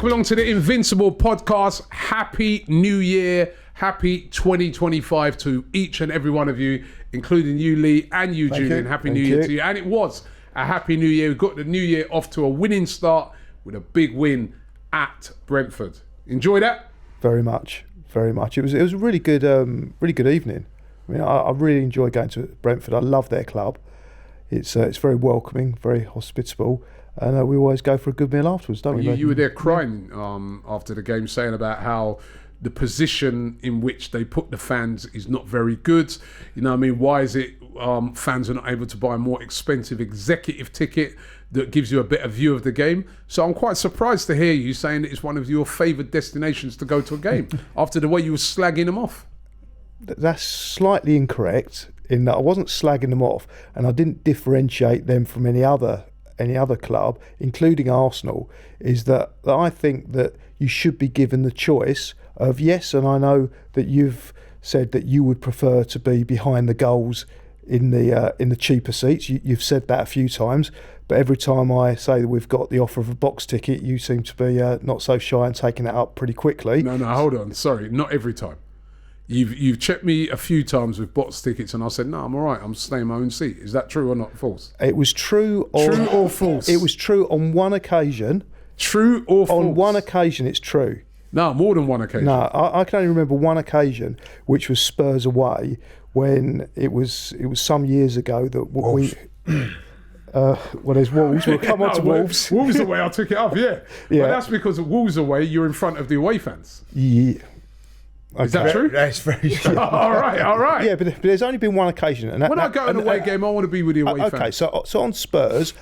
welcome along to the Invincible podcast. Happy New Year. Happy 2025 to each and every one of you, including you, Lee, and you, Julian. Happy New Year to you. And it was a happy New Year. We got the New Year off to a winning start with a big win at Brentford. Enjoy that? Very much. It was a really good evening. I mean, I really enjoy going to Brentford. I love their club. It's very welcoming, very hospitable, and we always go for a good meal afterwards, don't we? You were there crying after the game, saying about how the position in which they put the fans is not very good. You know what I mean? Why is it fans are not able to buy a more expensive executive ticket that gives you a better view of the game? So I'm quite surprised to hear you saying that it's one of your favoured destinations to go to a game after the way you were slagging them off. That's slightly incorrect in that I wasn't slagging them off, and I didn't differentiate them from any other club, including Arsenal. Is that I think that you should be given the choice of yes, and I know that you've said that you would prefer to be behind the goals in the cheaper seats. You've said that a few times, but every time I say that we've got the offer of a box ticket, you seem to be not so shy and taking that up pretty quickly. No, hold on. Sorry, not every time. You've checked me a few times with box tickets, and I said, no, I'm all right. I'm staying in my own seat. Is that true or not? False? It was true. True or false? It was true on one occasion. True or false? On one occasion, it's true. No, more than one occasion. No, I can only remember one occasion, which was Spurs away, when it was some years ago that we. Well, there's Wolves. We'll come on to Wolves. Wolves away, I took it up. Yeah. But that's because of Wolves away, you're in front of the away fans. Yeah. Okay. Is that true? That's very true. all right. Yeah, but there's only been one occasion. And when I go to an away game, I want to be with the away fans. Okay, so on Spurs,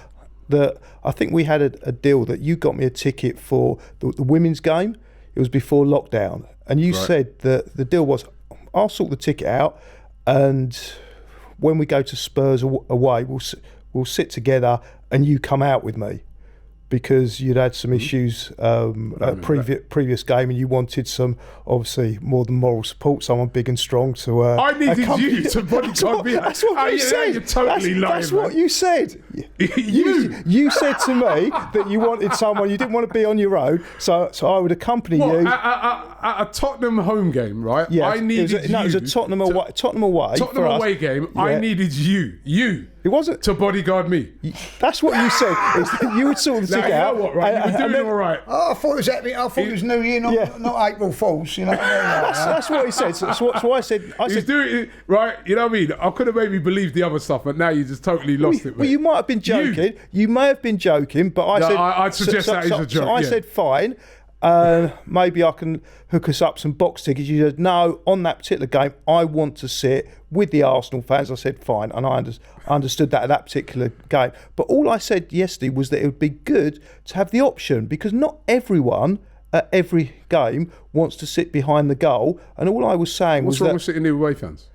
I think we had a deal that you got me a ticket for the women's game. It was before lockdown, and you said that the deal was, I'll sort the ticket out, and when we go to Spurs away, we'll sit together, and you come out with me, because you'd had some issues at previous game, and you wanted some, obviously, more than moral support, someone big and strong to. I needed you to bodyguard me. That's what you said. You're totally lying. That's what you said. You said to me that you wanted someone, you didn't want to be on your own, so I would accompany you. At a Tottenham home game, right? Yeah, I needed you. No, it was a Tottenham away. Tottenham away game. Yeah. I needed you. It wasn't to bodyguard me. That's what you said. You would sort the ticket out. You know what, right? You were doing all right. Oh, I thought it was New Year, not April Fools. You know what I mean? That's what he said. So I said. He's doing it right. You know what I mean? I could have maybe believed the other stuff, but now you just totally lost it. Well, you might have been joking. You may have been joking, but I said. I'd suggest that is a joke. So I said fine. Maybe I can hook us up some box tickets. You said, no, on that particular game, I want to sit with the Arsenal fans. I said, fine, and I understood that at that particular game. But all I said yesterday was that it would be good to have the option, because not everyone at every game wants to sit behind the goal. And all I was saying was wrong with sitting near away fans?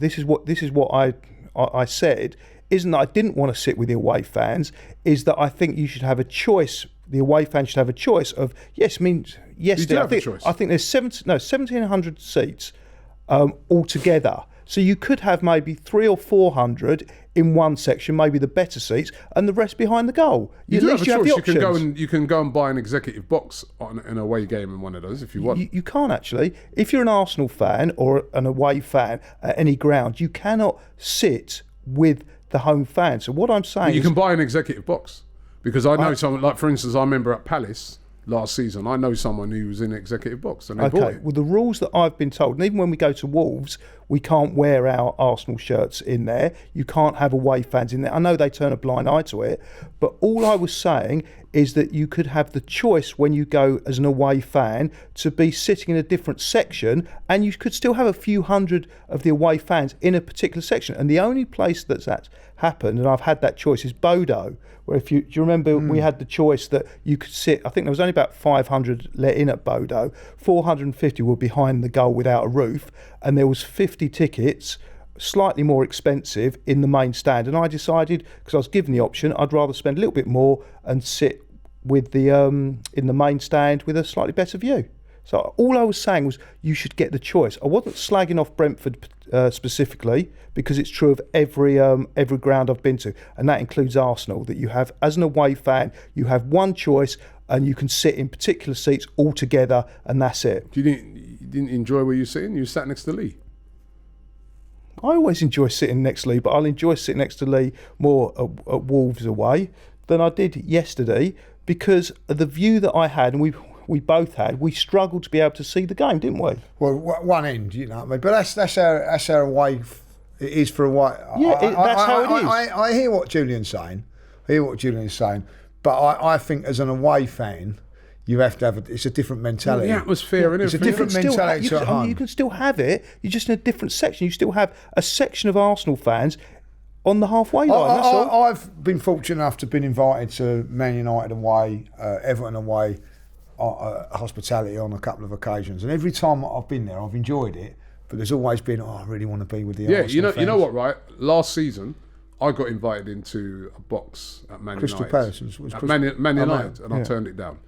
This is what I said. Isn't that I didn't want to sit with the away fans, is that I think you should have a choice. The away fans should have a choice of, I think there's 1,700 seats altogether. So you could have maybe 300 or 400 in one section, maybe the better seats, and the rest behind the goal. You do have a choice. You can go and buy an executive box on an away game in one of those if you want. You can't actually. If you're an Arsenal fan or an away fan at any ground, you cannot sit with the home fan. So what I'm saying, you can buy an executive box. Because I know someone, like for instance, I remember at Palace last season, I know someone who was in the executive box and they bought it. Well, the rules that I've been told, and even when we go to Wolves, we can't wear our Arsenal shirts in there. You can't have away fans in there. I know they turn a blind eye to it, but all I was saying is that you could have the choice when you go as an away fan to be sitting in a different section, and you could still have a few hundred of the away fans in a particular section. And the only place that's happened, and I've had that choice, is Bodo, where do you remember we had the choice that you could sit, I think there was only about 500 let in at Bodo, 450 were behind the goal without a roof, and there was 50 tickets, slightly more expensive, in the main stand. And I decided, because I was given the option, I'd rather spend a little bit more and sit with the in the main stand with a slightly better view. So all I was saying was you should get the choice. I wasn't slagging off Brentford specifically, because it's true of every ground I've been to, and that includes Arsenal, that you have, as an away fan, you have one choice, and you can sit in particular seats all together, and that's it. You didn't enjoy where you're sitting? You sat next to Lee. I always enjoy sitting next to Lee, but I'll enjoy sitting next to Lee more at Wolves away than I did yesterday, because of the view that I had, and we both had, we struggled to be able to see the game, didn't we? Well, one end, you know what I mean? But that's our away. It is for away. Yeah, that's how it is. I hear what Julian's saying. But I think as an away fan, you have to have it's a different mentality. The atmosphere and it's everything. a different mentality to at home. You can still have it. You're just in a different section. You still have a section of Arsenal fans on the halfway line. That's all. I've been fortunate enough to have been invited to Man United away, Everton away, hospitality on a couple of occasions, and every time I've been there, I've enjoyed it. But there's always been, I really want to be with the Arsenal fans. You know what, right? Last season, I got invited into a box at Man Crystal United. Palace was Man United, and I turned it down.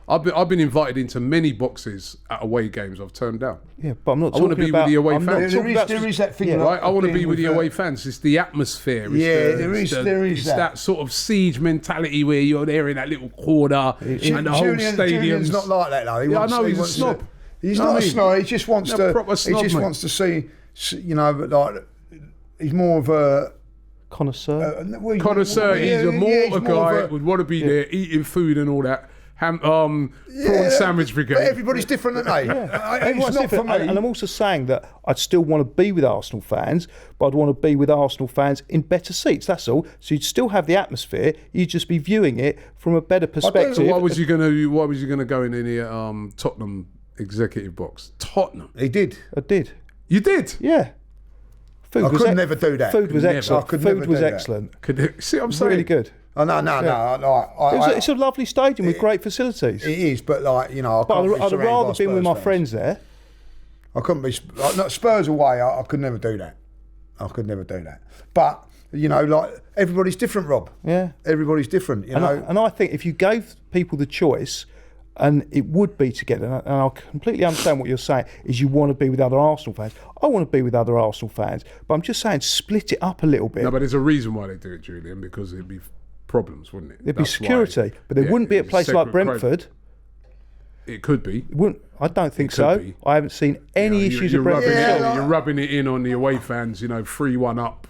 I've been invited into many boxes at away games I've turned down. Yeah, but I'm not I want to be with the away fans. There is that thing, right? I want to be with the away fans. It's the atmosphere. It's that sort of siege mentality where you're there in that little corner and the whole stadium. Julian's not like that though. I know he's a snob. He's not a snob. He just wants to. Wants to see, you know, like he's more of a connoisseur. Connoisseur. He's a mortar guy. Would want to be there eating food and all that. Prawn sandwich brigade. But everybody's different, aren't they? It's not for me. And I'm also saying that I'd still want to be with Arsenal fans, but I'd want to be with Arsenal fans in better seats. That's all. So you'd still have the atmosphere. You'd just be viewing it from a better perspective. So why was you gonna go in any Tottenham executive box? Tottenham. He did. I did. You did? Yeah. I could never do that. Food was excellent. Food was excellent. See what I'm saying? Really good. Oh, no. It's a lovely stadium with great facilities. It is, but like, you know, I'd rather been with my friends there. I couldn't be Spurs away. I could never do that. But you know, like everybody's different, Rob. Yeah, everybody's different. You know, and I think if you gave people the choice, and it would be together, and I completely understand what you're saying, is you want to be with other Arsenal fans. I want to be with other Arsenal fans, but I'm just saying split it up a little bit. No, but there's a reason why they do it, Julian, because it'd be problems, wouldn't it? There'd be security, but there wouldn't be a place like Brentford. It could be. It wouldn't. I don't think so. I haven't seen any issues at Brentford. You're rubbing it in on the away fans, 3-1 up.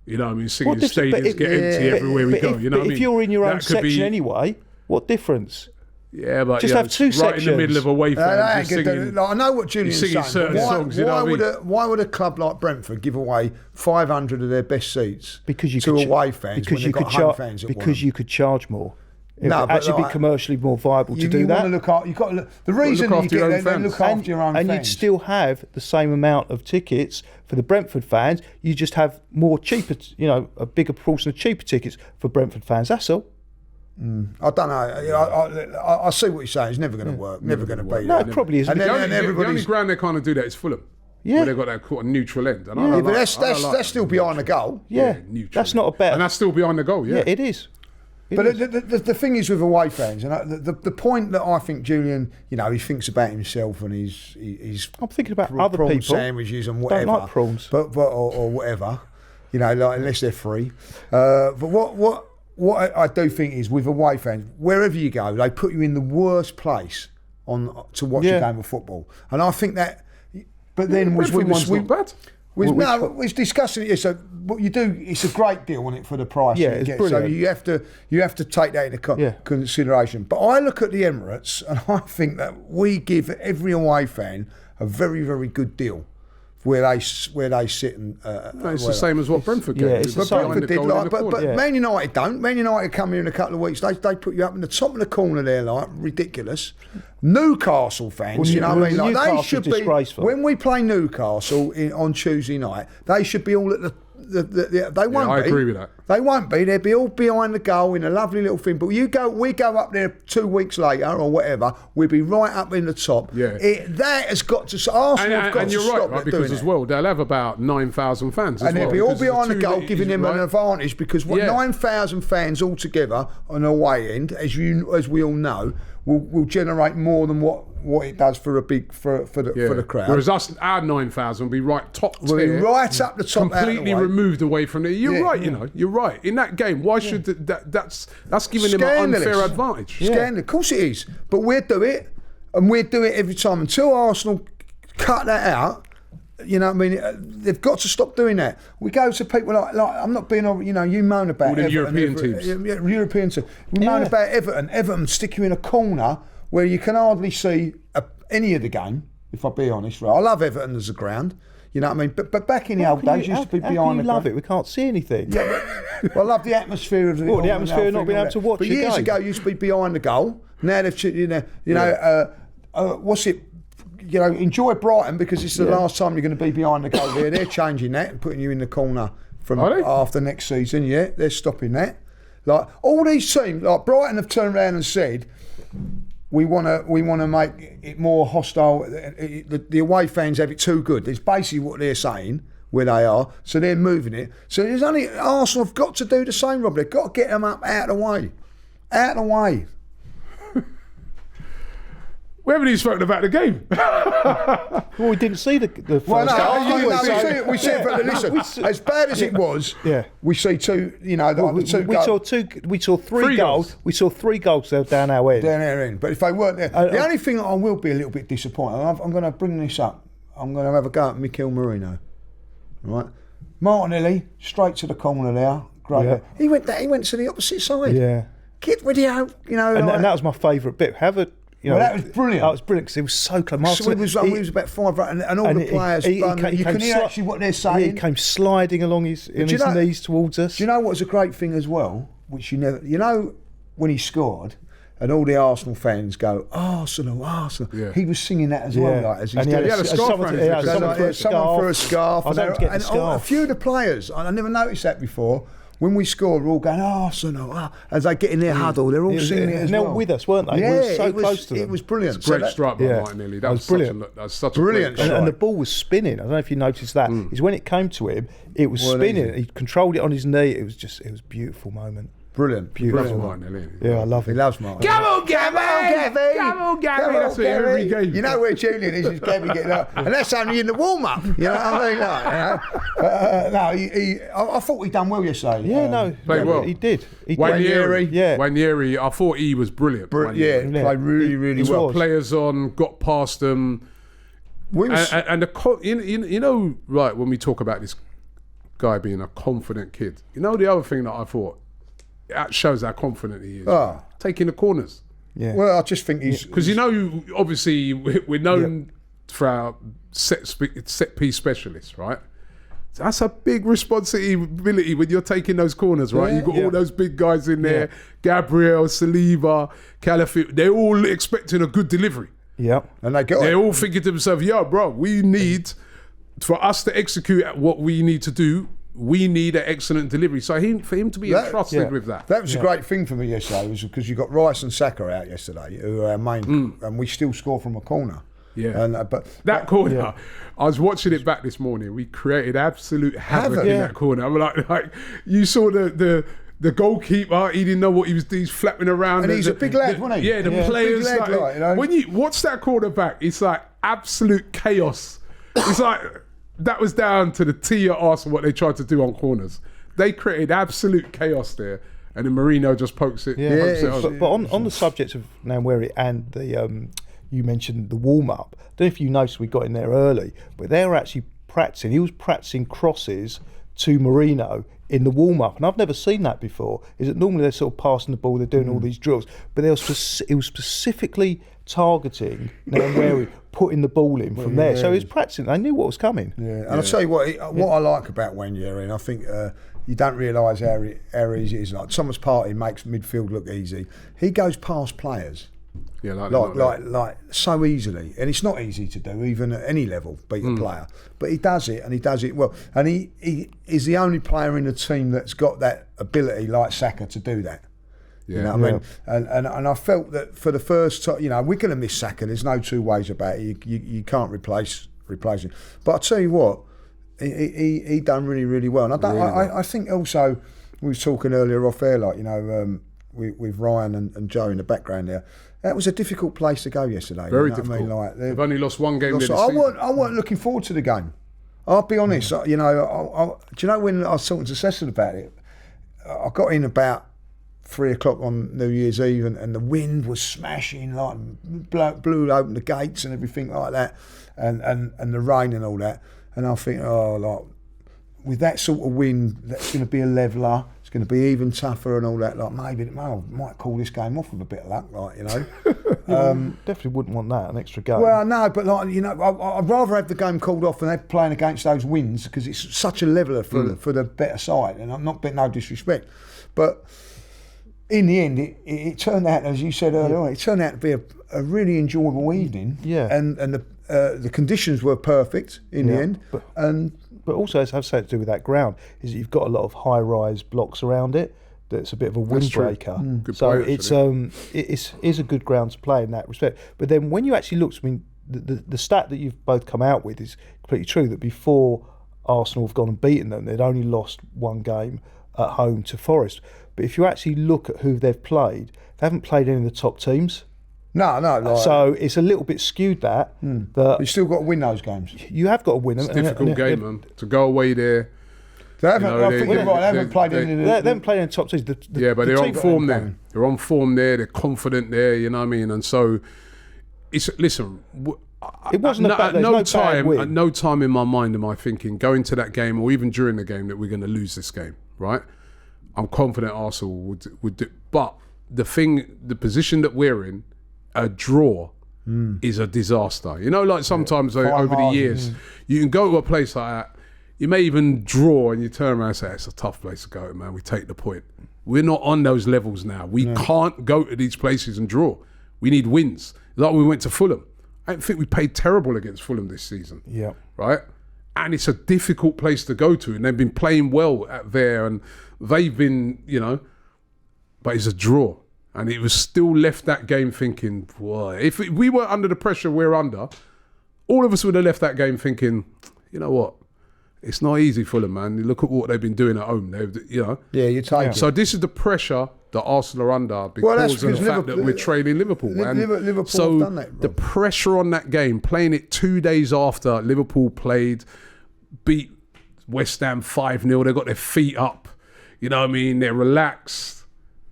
You know what I mean? Singing stadiums get empty everywhere we go. You know what I mean? If you're in your own section anyway, what difference? Yeah, but just have two sections. Right in the middle of away fans. I know what Julian's saying. Certain songs, why would a club like Brentford give away 500 of their best seats to away fans when they've got home fans that want them? Because you could charge more. It would actually be commercially more viable to do that. You've got to look. The reason you get there, they look after your own fans. And you'd still have the same amount of tickets for the Brentford fans. You just have more cheaper, a bigger proportion of cheaper tickets for Brentford fans. That's all. I don't know. I see what you're saying. It's never going to work. Never going to be. No, it probably isn't. The only ground they kind of do that is Fulham. Yeah, where they've got that neutral end. And but that's still behind the goal. Yeah, that's not a bet. And that's still behind the goal. Yeah, it is. But the thing is with away fans, and the point that I think Julian, he thinks about himself and he's I'm thinking about other prawn people. Sandwiches and whatever. Don't like prawns, or whatever, like unless they're free. But what I do think is with away fans, wherever you go, they put you in the worst place to watch a game of football, and I think that. But then not bad. We're discussing it. So what you do, it's a great deal, isn't it, for the price you get. Brilliant. So you have to take that into consideration. But I look at the Emirates and I think that we give every away fan a very, very good deal where they sit and. It's the same as what Brentford get. Yeah, it's the same. Brentford did, but Man United don't. Man United come here in a couple of weeks. They put you up in the top of the corner there, like ridiculous. Newcastle fans, they should be. When we play Newcastle on Tuesday night, they should be all at they won't be. I agree with that. They won't be. They'll be all behind the goal in a lovely little thing. But we go up there 2 weeks later or whatever, we'll be right up in the top. Yeah. That has got to. Arsenal have got and to you're stop right, because as well, they'll have about 9,000 fans. And they'll be all behind the goal, giving them an advantage because 9,000 fans altogether on a away end, as we all know, will generate more than what what it does for the crowd. Whereas our 9,000 will be right top tier. We'll be right up the top, completely out the way. removed away from there. You're right. You know, you're right. In that game, why should that's giving him an unfair advantage? Scandalous. Of course it is, but we'll do it, and we'll do it every time until Arsenal cut that out. You know what I mean? They've got to stop doing that. We go to people like I'm not being, you know, you moan about all the Everton, European teams. European teams. We moan about Everton. Everton stick you in a corner where you can hardly see any of the game. If I be honest, right? I love Everton as a ground. You know what I mean? But back in the old days, used to be behind the. You love it. We can't see anything. Yeah, but, well, I love the atmosphere of the. Well, the atmosphere of not being able to watch. But years ago, used to be behind the goal. Now they've, what's it? You know, enjoy Brighton because it's the last time you're going to be behind the goal there. They're changing that and putting you in the corner from after next season. Yeah, they're stopping that. Like all these teams, like Brighton have turned around and said, we want to make it more hostile. The away fans have it too good. It's basically what they're saying where they are. So they're moving it. So there's only Arsenal have got to do the same, Rob. They've got to get them up out of the way, out of the way. We haven't even spoken about the game. Well, we didn't see the first half. We see it, but listen, as bad as it was, we see two. You know, we saw three goals. We saw 3 goals there down our end. Down our end. But if they weren't there, the only thing I will be a little bit disappointed. I'm going to bring this up. I'm going to have a go at Mikel Merino. Right, Martinelli straight to the corner there. Great. Yeah. He went to the opposite side. Yeah. Get rid of you know. And that was my favourite bit. That was brilliant. That was brilliant because it was so close. So he was about 5 right, and all the players. You can hear actually what they're saying. He came sliding along his knees towards us. Do you know what was a great thing as well? Which you never, you know, when he scored, and all the Arsenal fans go, Arsenal. Yeah. He was singing that as well, like as he's doing. He had a scarf around his neck. Someone threw a scarf. And a few of the players, I never noticed that before. When we scored, we're all going, Arsenal, as they get in their huddle, they're all singing it as well. They were with us, weren't they? Yeah, we were so close to them. It was brilliant. It's a great strike by Martinelli. That was brilliant. That was such a brilliant strike. And the ball was spinning. I don't know if you noticed that. Is when it came to him, it was spinning. He controlled it on his knee. It was a beautiful moment. Brilliant. Beautiful. Martinelli. Yeah, I love him. He loves Martinelli. Come on, Gabby! Come on, Gabby! That's it every game. You know where Julian is Gabby getting up. And that's only in the warm-up. You know what I mean? I thought he'd done well yesterday. Yeah, played well. He did. Wanyeri, I thought he was brilliant. Played really, really well. Players on, got past them. You know, right, when we talk about this guy being a confident kid, you know the other thing that I thought, that shows how confident he is. Taking the corners. Yeah. Well, I just think he's... Because, you know, obviously, we're known for our set piece specialists, right? That's a big responsibility when you're taking those corners, right? You've got all those big guys in there. Gabriel, Saliba, Calafi. They're all expecting a good delivery. Yeah. And they're all thinking to themselves, bro, we need... For us to execute what we need to do, we need an excellent delivery. So for him to be entrusted with that. That was a great thing for me yesterday, was because you got Rice and Saka out yesterday, who are our main, and we still score from a corner. Yeah. And, but that corner, I was watching it back this morning. We created absolute havoc in that corner. I'm like you saw the goalkeeper, he didn't know what he was doing, he's flapping around. And he's a big lad, wasn't he? Yeah, the players. Big lad, you know? When you watch that corner back, it's like absolute chaos. It's like... That was down to the T at Arsenal, what they tried to do on corners. They created absolute chaos there, and then Marino just pokes it. But on the subject of Nwaneri and the you mentioned the warm-up, I don't know if you noticed we got in there early, but they were actually practicing. He was practicing crosses to Marino in the warm-up, and I've never seen that before. Is that normally they're sort of passing the ball, they're doing all these drills, but it was specifically targeting Nwaneri, putting the ball in from there. So he was practicing. They knew what was coming. Yeah, and I'll tell you what I like about Wanyeri, and I think you don't realise how easy it is. Like Thomas Partey makes midfield look easy. He goes past players. Yeah, like so easily, and it's not easy to do even at any level, beat a player. But he does it, and he does it well. And he is the only player in the team that's got that ability, like Saka, to do that. You know what I mean? And I felt that for the first time, you know, we're going to miss Saka. There's no two ways about it. You can't replace him. But I tell you what, he done really, really well. And I think also we were talking earlier off air, like, you know, with Ryan and Joe in the background there. That was a difficult place to go yesterday. Very you know difficult. What I mean? They've only lost one game this season. I weren't looking forward to the game. I'll be honest. You know, do you know when I was talking to Cecil about it? I got in about 3 o'clock on New Year's Eve, and the wind was smashing, like blew open the gates and everything like that, and the rain and all that. And I think, with that sort of wind, that's going to be a leveller. It's going to be even tougher and all that. Like maybe I might call this game off with a bit of luck, like, you know. Definitely wouldn't want that, an extra game. Well, no, but like, you know, I'd rather have the game called off than have playing against those winds, because it's such a leveller for the better side. And I'm not being no disrespect, but in the end, it turned out, as you said earlier on, it turned out to be a really enjoyable evening. Yeah, and the conditions were perfect in the end, But also, as I've said, to do with that ground, is that you've got a lot of high-rise blocks around it. That's a bit of a windbreaker. So it is a good ground to play in that respect. But then when you actually look, I mean, the stat that you've both come out with is completely true. That before Arsenal have gone and beaten them, they'd only lost one game at home to Forest. But if you actually look at who they've played, they haven't played any of the top teams. No. Like, so it's a little bit skewed that you still got to win those games. You have got to win them. It's a difficult game, man. To go away there. They haven't, I think you're right. They haven't played any. They haven't played any top teams. But they're on form there. They're on form there. They're confident there. You know what I mean? And so, listen. It wasn't at no time in my mind am I thinking going to that game or even during the game that we're going to lose this game. Right? I'm confident Arsenal would do. But the position that we're in, a draw is a disaster. You know, like sometimes over the years, you can go to a place like that, you may even draw and you turn around and say, it's a tough place to go, man. We take the point. We're not on those levels now. We can't go to these places and draw. We need wins. Like we went to Fulham. I don't think we played terrible against Fulham this season. Yeah. Right? And it's a difficult place to go to. And they've been playing well at there. And they've been, you know, but it's a draw. And it was still left that game thinking, boy, if we were under the pressure we're under, all of us would have left that game thinking, you know what? It's not easy, Fulham, man. You look at what they've been doing at home. Yeah, you take it. So this is the pressure that Arsenal are under because of the fact that we're trailing Liverpool. Liverpool so have done that, Rob. The pressure on that game, playing it 2 days after Liverpool beat West Ham 5-0. They got their feet up. You know what I mean? They're relaxed.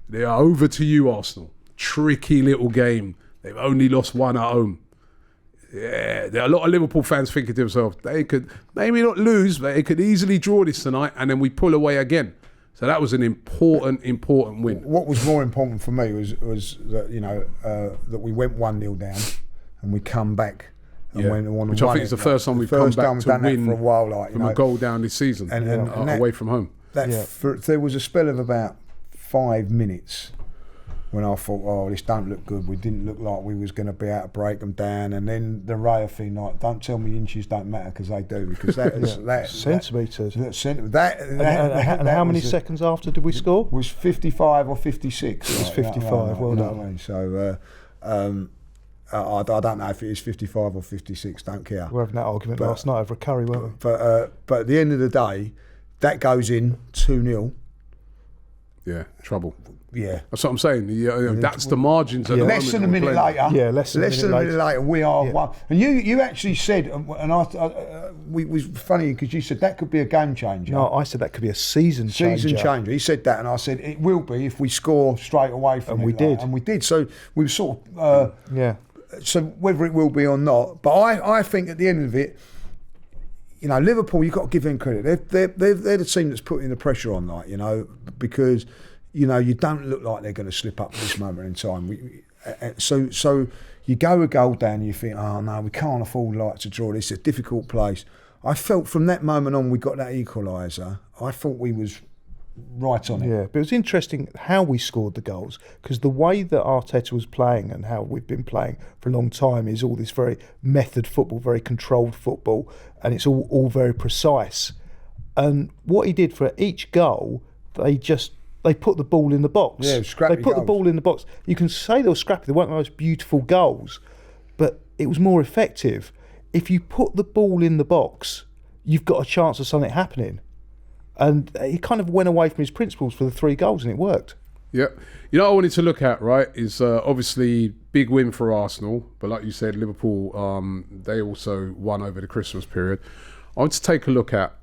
They are over to you, Arsenal. Tricky little game. They've only lost one at home. Yeah, there are a lot of Liverpool fans thinking to themselves, they could maybe not lose, but they could easily draw this tonight, and then we pull away again. So that was an important win. What was more important for me was that, you know, that we went 1-0 down and we come back and went on. Which I think is the first time we've come back to win for a while, like, from a goal down this season and away from home. There was a spell of about 5 minutes when I thought, this don't look good. We didn't look like we was going to be able to break them down. And then the Raya thing, like, don't tell me inches don't matter, because they do. Because that is centimetres. And how many seconds after did we score? Was 55 or 56. It was 55. Well done. I mean? So I don't know if it is 55 or 56. Don't care. We were having that argument last night over a curry, weren't we? But at the end of the day, that goes in 2-0. Yeah, trouble. Yeah, that's what I'm saying. That's the margins. At the less than a minute later. Yeah, less than a minute later. We are one. And you actually said, and we was funny because you said that could be a game changer. No, I said that could be a season changer. He said that, and I said it will be if we score straight away from it. And we did. So we were sort of So whether it will be or not, but I think at the end of it, you know, Liverpool, you've got to give them credit. They're the team that's putting the pressure on, like, you know, because, you know, you don't look like they're going to slip up at this moment in time. So you go a goal down and you think, oh no, we can't afford like to draw this. It's a difficult place. I felt from that moment on we got that equaliser, I thought we was right on it. Yeah, but it was interesting how we scored the goals, because the way that Arteta was playing and how we've been playing for a long time is all this very method football, very controlled football, and it's all very precise. And what he did for each goal, they put the ball in the box. Yeah, scrappy They put the ball in the box. You can say they were scrappy, they weren't the most beautiful goals, but it was more effective. If you put the ball in the box, you've got a chance of something happening. And he kind of went away from his principles for the 3 goals, and it worked. Yeah. You know what I wanted to look at, right, is obviously big win for Arsenal. But like you said, Liverpool, they also won over the Christmas period. I want to take a look at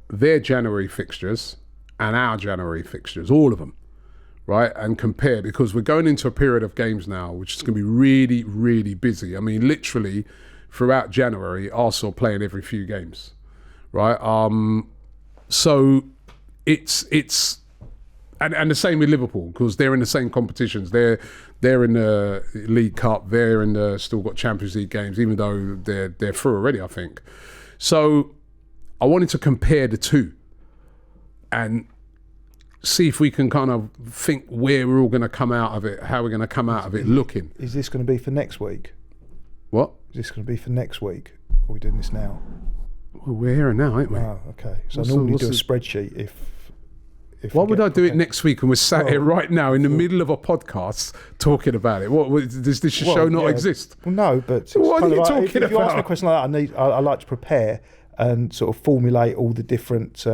their January fixtures and our January fixtures, all of them, right, and compare, because we're going into a period of games now which is going to be really, really busy. I mean, literally throughout January, Arsenal playing every few games, right? So it's and the same with Liverpool, because they're in the same competitions. They're in the League Cup. They're in the still got Champions League games, even though they're through already, I think. So I wanted to compare the two and see if we can kind of think where we're all going to come out of it, how we're going to come out of it looking. Is this going to be for next week? What? Is this going to be for next week? Or are we doing this now? Well, we're here and now, aren't we? Oh, okay. So I normally do a spreadsheet if why would I do it next week and we're sat here right now in the middle of a podcast talking about it? What does this show not exist? Well, no, but what are you talking about? If you ask me a question like that, I like to prepare and sort of formulate all the different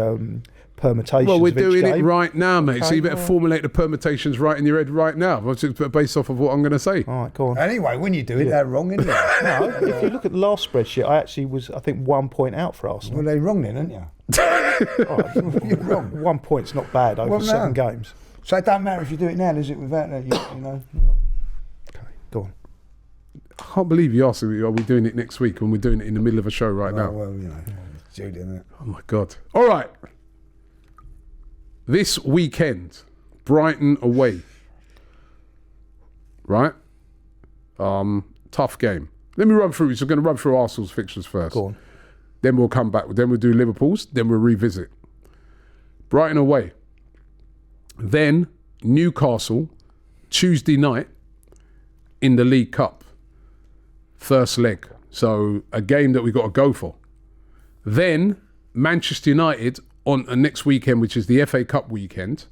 permutations. Well, we're doing game. it right now, mate. Okay, so you better formulate the permutations right in your head right now, based off of what I'm going to say. All right, go on. Anyway, when you do it, they're wrong, isn't it? No, if you look at the last spreadsheet, I actually was, I think, 1 point out for Arsenal. Well, they're wrong then, aren't you? Right, you're wrong. 1 point's not bad over 7 games. So it don't matter if you do it now, does it? Without that, you know. Okay, go on. I can't believe you asked me, are we doing it next week when we're doing it in the middle of a show right now? Well, you know, Jude, isn't it? Oh my God. All right. This weekend, Brighton away. Right? Tough game. Let me run through. So we're going to run through Arsenal's fixtures first. Go on. Then we'll come back. Then we'll do Liverpool's. Then we'll revisit. Brighton away. Then Newcastle, Tuesday night in the League Cup. First leg. So a game that we've got to go for. Then Manchester United on next weekend, which is the FA Cup weekend.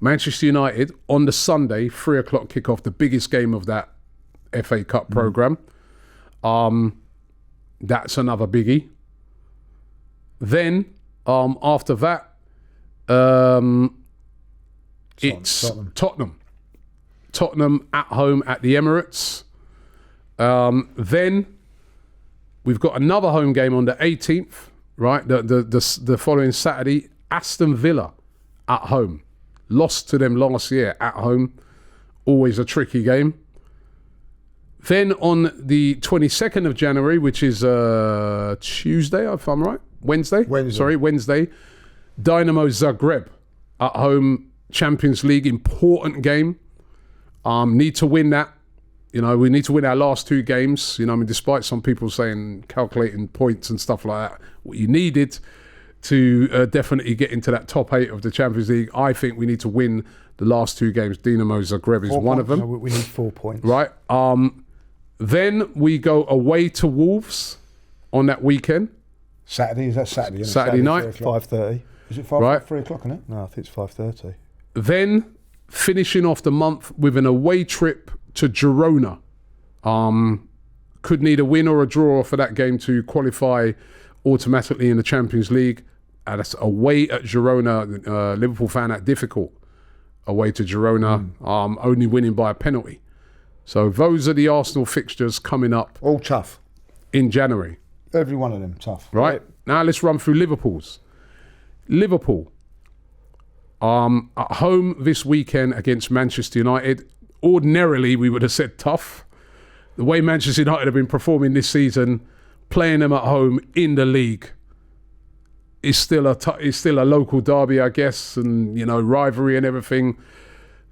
Manchester United on the Sunday, 3 o'clock kickoff, the biggest game of that FA Cup programme. That's another biggie. Then, after that, it's Tottenham. Tottenham at home at the Emirates. Then we've got another home game on the 18th, right? The following Saturday, Aston Villa at home. Lost to them last year at home. Always a tricky game. Then on the 22nd of January, which is Tuesday, if I'm right, Wednesday, Dynamo Zagreb at home, Champions League, important game. Need to win that. You know, we need to win our last 2 games. You know, I mean, despite some people saying calculating points and stuff like that, what you needed to definitely get into that top 8 of the Champions League, I think we need to win the last 2 games. Dynamo Zagreb is one of them. No, we need 4 points. Right. Then we go away to Wolves on that weekend. Saturday, is that Saturday? Saturday night. 5:30. Is it 5? Right. 3 o'clock, isn't it? No, I think it's 5:30. Then finishing off the month with an away trip to Girona. Could need a win or a draw for that game to qualify automatically in the Champions League. That's away at Girona. Liverpool found that difficult. Away to Girona, only winning by a penalty. So those are the Arsenal fixtures coming up. All tough. In January. Every one of them tough. Right. Now let's run through Liverpool's. Liverpool. At home this weekend against Manchester United. Ordinarily, we would have said tough. The way Manchester United have been performing this season, playing them at home in the league, is still a local derby, I guess, and you know, rivalry and everything.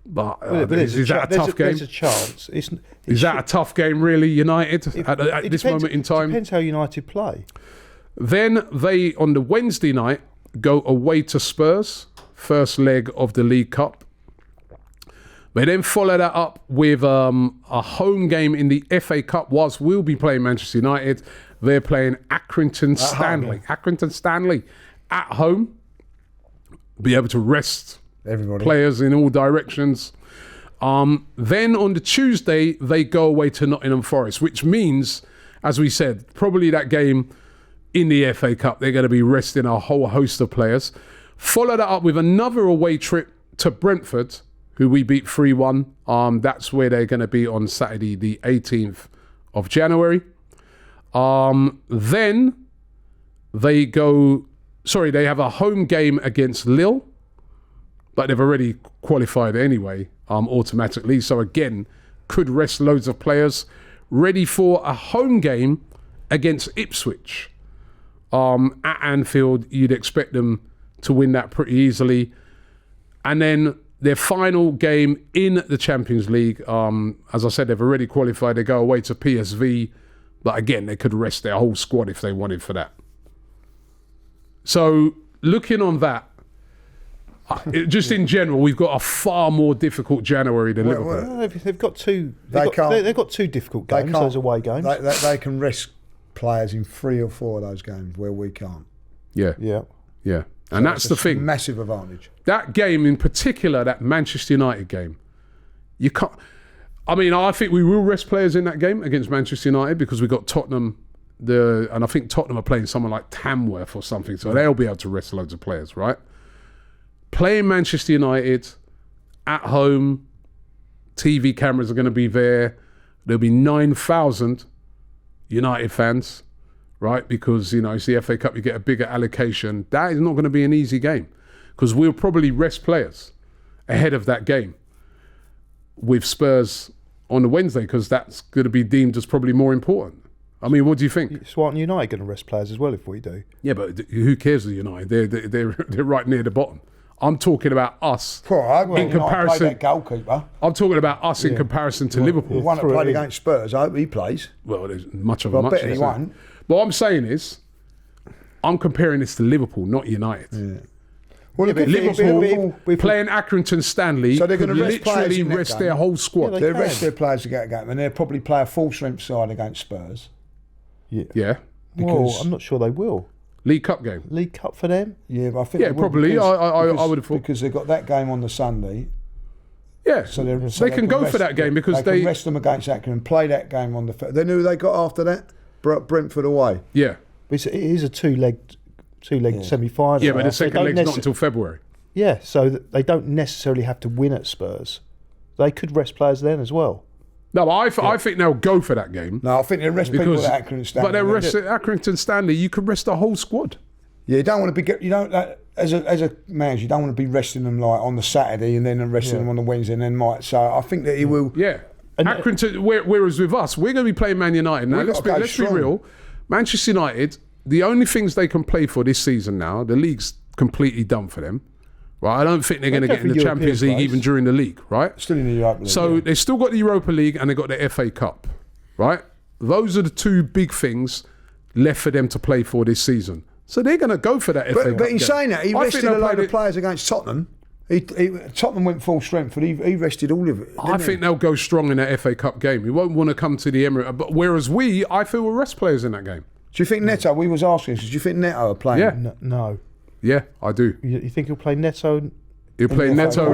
But is that a tough game? There's a chance. Is that a tough game, really, United, at this moment in time? It depends how United play. Then they, on the Wednesday night, go away to Spurs, first leg of the League Cup. They then follow that up with a home game in the FA Cup, whilst we'll be playing Manchester United. They're playing Accrington Stanley. Accrington Stanley at home. Be able to rest everybody, players in all directions. Then on the Tuesday, they go away to Nottingham Forest, which means, as we said, probably that game in the FA Cup, they're going to be resting a whole host of players. Follow that up with another away trip to Brentford, who we beat 3-1. That's where they're going to be on Saturday, the 18th of January. Then they have a home game against Lille, but they've already qualified anyway, automatically. So again, could rest loads of players. Ready for a home game against Ipswich. At Anfield, you'd expect them to win that pretty easily. And then their final game in the Champions League, as I said, they've already qualified. They go away to PSV. But again, they could rest their whole squad if they wanted for that. So looking on that, just in general, we've got a far more difficult January than Liverpool. Well, they've got two. They've got two difficult games. Those away games. They can risk players in 3 or 4 of those games where we can't. Yeah. And that's the thing. Massive advantage. That game in particular, that Manchester United game, you can't. I mean, I think we will rest players in that game against Manchester United because we got Tottenham. And I think Tottenham are playing someone like Tamworth or something, so they'll be able to rest loads of players, right? Playing Manchester United at home, TV cameras are going to be there. There'll be 9,000 United fans, right? Because, it's the FA Cup, you get a bigger allocation. That is not going to be an easy game because we'll probably rest players ahead of that game with Spurs on the Wednesday because that's going to be deemed as probably more important. I mean, what do you think? So aren't United going to rest players as well if we do? Yeah, but who cares with United? They're right near the bottom. I'm talking about us in comparison. That goalkeeper. I'm talking about us in comparison to Liverpool. The one that played against Spurs, I hope he plays. Well, there's much of a much. I bet he won't. But what I'm saying is, I'm comparing this to Liverpool, not United. Yeah. Well, Liverpool playing Accrington Stanley, so they're going to literally rest their whole squad. They rest their players to get a game, and they'll probably play a full-strength side against Spurs. Yeah. Well, I'm not sure they will. League Cup game. League Cup for them? Yeah, but I think they probably. Because, I would have thought because they've got that game on the Sunday. Yeah, so they can go for that game because they can rest them against Accrington, play that game on the. Then who they got after that? Brentford away. Yeah, it is a two-leg semi-final. Yeah, but the second leg's not until February. Yeah, so they don't necessarily have to win at Spurs. They could rest players then as well. No, I think they'll go for that game. No, I think they'll rest people at Accrington Stanley. But they'll rest at Accrington Stanley. You could rest the whole squad. Yeah, you don't want to be. You don't as a manager, you don't want to be resting them like on the Saturday and then resting them on the Wednesday and then might. So I think that he will. Yeah, Accrington. Whereas with us, we're going to be playing Man United now. Let's be real. Manchester United. The only things they can play for this season now, the league's completely done for them. Right, I don't think they're going to get in the Champions League even during the league, right? Still in the Europa League. So they've still got the Europa League and they've got the FA Cup, right? Those are the two big things left for them to play for this season. So they're going to go for that FA Cup. But in saying that, he rested a load of players against Tottenham. Tottenham went full strength, but he rested all of it. I think they'll go strong in that FA Cup game. He won't want to come to the Emirates. But whereas I feel we'll rest players in that game. Do you think Neto, we was asking, do you think Neto are playing? Yeah. No. Yeah, I do. You think he'll play Neto? He'll play Neto